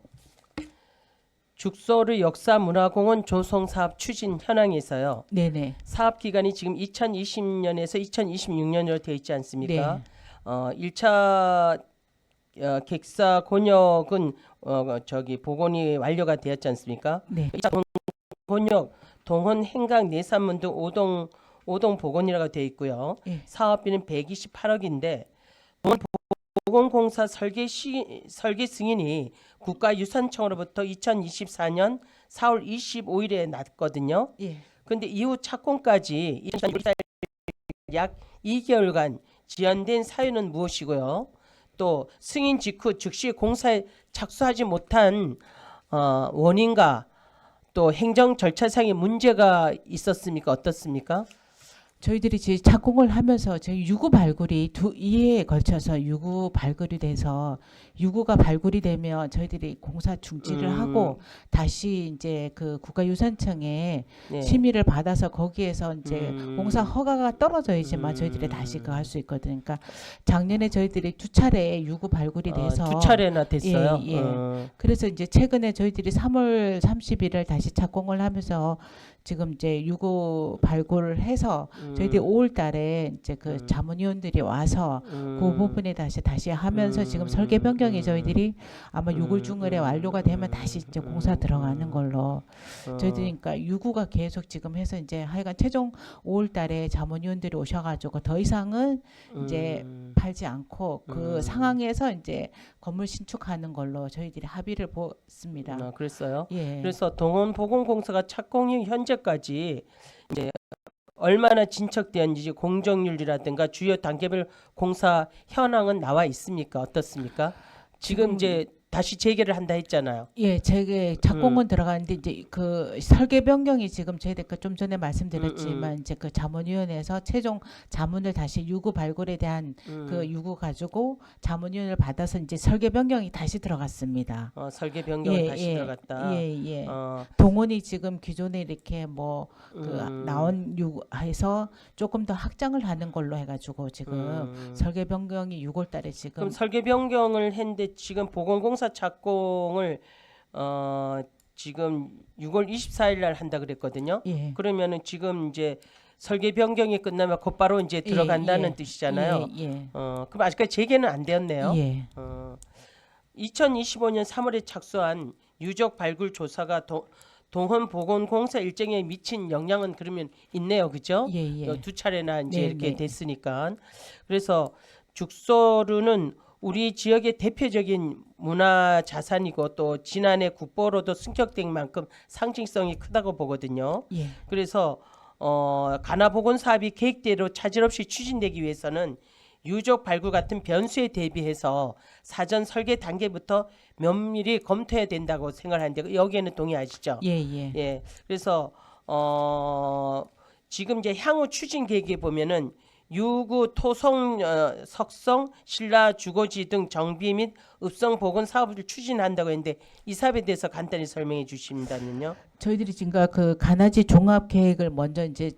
죽소르 역사문화공원 조성 사업 추진 현황에서요. 네네. 사업 기간이 지금 2020년에서 2026년으로 되어 있지 않습니까? 네. 1차 객사 곤역은 저기 복원이 완료가 되었지 않습니까? 네. 2차 곤역 동원 행강 내산문 등 5동 복원이라고 되어 있고요. 예. 사업비는 128억인데 보건공사 설계 승인이 국가유산청으로부터 2024년 4월 25일에 났거든요. 예. 그런데 이후 착공까지 2024년 약 2개월간 지연된 사유는 무엇이고요? 또 승인 직후 즉시 공사에 착수하지 못한 원인과 또 행정 절차상의 문제가 있었습니까? 어떻습니까? 저희들이 이제 착공을 하면서 저희 유구 발굴이 2회에 걸쳐서 유구 발굴이 돼서 유구가 발굴이 되면 저희들이 공사 중지를 하고 다시 이제 그 국가유산청에 네. 심의를 받아서 거기에서 이제 공사 허가가 떨어져야지만 저희들이 다시 그거 할 수 있거든요. 그러니까 작년에 저희들이 2차례 유구 발굴이 돼서 2차례나 됐어요. 예, 예. 그래서 이제 최근에 저희들이 3월 30일을 다시 착공을 하면서 지금 이제 유구 발굴을 해서 저희들이 5월 달에 이제 그 자문위원들이 와서 그 부분에 다시 하면서 지금 설계 변경이 저희들이 아마 6월 중월에 완료가 되면 다시 이제 공사 들어가는 걸로 저희들이 그러니까 유구가 계속 지금 해서 이제 하여간 최종 5월 달에 자문위원들이 오셔가지고 더 이상은 이제 팔지 않고 그 상황에서 이제 건물 신축하는 걸로 저희들이 합의를 보았습니다. 그랬어요. 예. 그래서 동원보건공사가 착공 후 현재까지 이제 얼마나 진척되었는지 공정률이라든가 주요 단계별 공사 현황은 나와 있습니까? 어떻습니까? 지금 이제 다시 재개를 한다 했잖아요. 예, 제게 착공은 들어가는데 이제 그 설계 변경이 지금 저희가 좀 전에 말씀드렸지만 이제 그 자문위원회에서 최종 자문을 다시 유구 발굴에 대한 그 유구 가지고 자문위원을 받아서 이제 설계 변경이 다시 들어갔습니다. 설계 변경이 다시 들어갔다. 예. 동원이 지금 기존에 이렇게 뭐 그 나온 유해서 조금 더 확장을 하는 걸로 해가지고 지금 설계 변경이 6월달에 지금 그럼 설계 변경을 했는데 지금 보건공사 착공을 지금 6월 24일 날 한다 그랬거든요. 예. 그러면은 지금 이제 설계 변경이 끝나면 곧바로 이제 들어간다는 뜻이잖아요. 예. 그럼 아직까지 재개는 안 되었네요. 예. 2025년 3월에 착수한 유적 발굴 조사가 동원 보건공사 일정에 미친 영향은 그러면 있네요, 그죠? 예. 2차례나 이제 네, 이렇게 네. 됐으니까. 그래서 죽소르는 우리 지역의 대표적인 문화 자산이고 또 지난해 국보로도 승격된 만큼 상징성이 크다고 보거든요. 예. 그래서 가나보건 사업이 계획대로 차질 없이 추진되기 위해서는 유적 발굴 같은 변수에 대비해서 사전 설계 단계부터 면밀히 검토해야 된다고 생각하는데 여기에는 동의하시죠? 예. 그래서 지금 이제 향후 추진 계획에 보면은 유구 토성 석성 신라 주거지 등 정비 및 읍성 복원 사업을 추진한다고 했는데 이 사업에 대해서 간단히 설명해 주신다면요. 저희들이 지금 그 가나지 종합 계획을 먼저 이제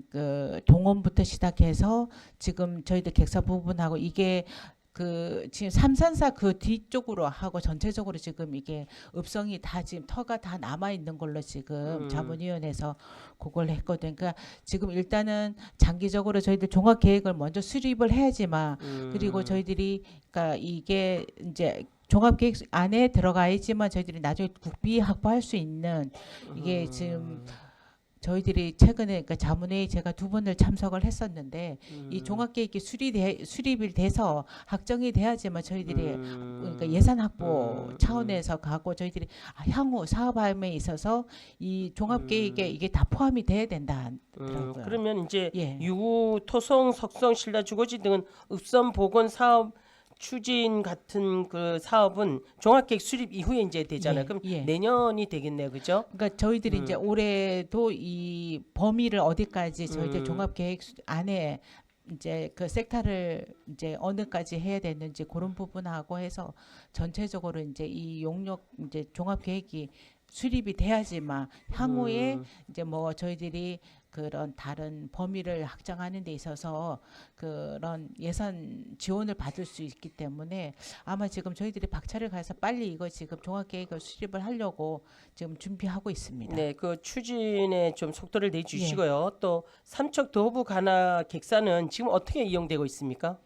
그 동원부터 시작해서 지금 저희들 객사 부분하고 이게 그 지금 삼산사 그 뒤쪽으로 하고 전체적으로 지금 이게 읍성이 다 지금 터가 다 남아 있는 걸로 지금 자문위원회에서 그걸 했거든. 그러니까 지금 일단은 장기적으로 저희들 종합 계획을 먼저 수립을 해야지만 그리고 저희들이 그러니까 이게 이제 종합 계획 안에 들어가야지만 저희들이 나중에 국비 확보할 수 있는 이게 지금 저희들이 최근에 그러니까 자문회의 제가 2번을 참석을 했었는데 이 종합계획이 수립이 돼서 확정이 돼야지만 저희들이 그러니까 예산 확보 차원에서 가고 저희들이 향후 사업함에 있어서 이 종합계획에 이게 다 포함이 돼야 된다더라고요. 그러면 이제 예. 유구, 토성, 석성, 신라, 주거지 등은 읍선 보건 사업 추진 같은 그 사업은 종합계획 수립 이후에 이제 되잖아요. 예, 그럼 예. 내년이 되겠네요, 그죠? 그러니까 저희들이 이제 올해도 이 범위를 어디까지 저희들 종합계획 안에 이제 그 섹터를 이제 어느까지 해야 되는지 그런 부분하고 해서 전체적으로 이제 이 용역 이제 종합계획이 수립이 돼야지만 향후에 이제 뭐 저희들이 그런 다른 범위를 확장하는 데 있어서 그런 예산 지원을 받을 수 있기 때문에 아마 지금 저희들이 박차를 가서 빨리 이거 지금 종합계획을 수립을 하려고 지금 준비하고 있습니다. 네, 그 추진에 좀 속도를 내주시고요. 또 삼척 도부 간화 객사는 지금 어떻게 이용되고 있습니까?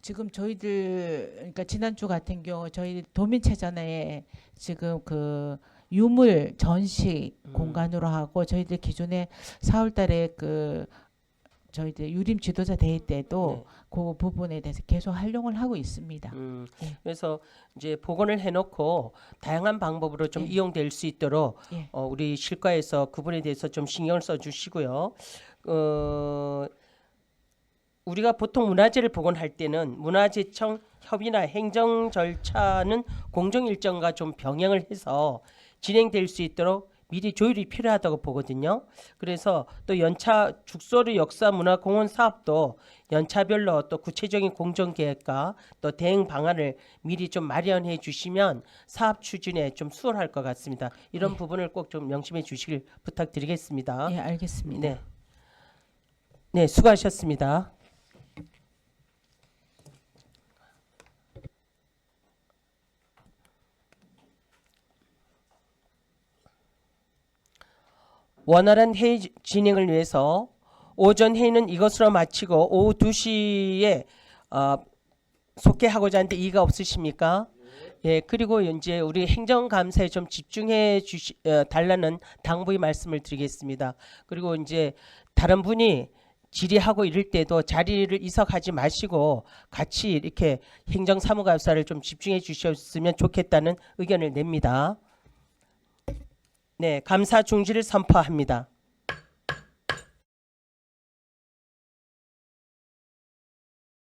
지금 저희들 그러니까 지난주 같은 경우 저희 도민체전에 지금 그 유물 전시 공간으로 하고 저희들 기존에 4월달에 그 저희들 유림 지도자 대회 때도 그 부분에 대해서 계속 활용을 하고 있습니다. 예. 그래서 이제 복원을 해놓고 다양한 방법으로 좀 예. 이용될 수 있도록 예. 우리 실과에서 그분에 대해서 좀 신경을 써주시고요. 우리가 보통 문화재를 복원할 때는 문화재청 협의나 행정 절차는 공정 일정과 좀 병행을 해서 진행될 수 있도록 미리 조율이 필요하다고 보거든요. 그래서 또 연차 죽소리 역사 문화공원 사업도 연차별로 또 구체적인 공정 계획과 또 대응 방안을 미리 좀 마련해 주시면 사업 추진에 좀 수월할 것 같습니다. 이런 부분을 꼭 좀 명심해 주시길 부탁드리겠습니다. 예, 알겠습니다. 네, 네, 수고하셨습니다. 원활한 회의 진행을 위해서 오전 회의는 이것으로 마치고 오후 2시에 속개하고자 하는데 이의가 없으십니까? 예, 그리고 이제 우리 행정감사에 좀 집중해 달라는 당부의 말씀을 드리겠습니다. 그리고 이제 다른 분이 질의하고 이럴 때도 자리를 이석하지 마시고 같이 이렇게 행정사무감사를 좀 집중해 주셨으면 좋겠다는 의견을 냅니다. 네, 감사 중지를 선포합니다.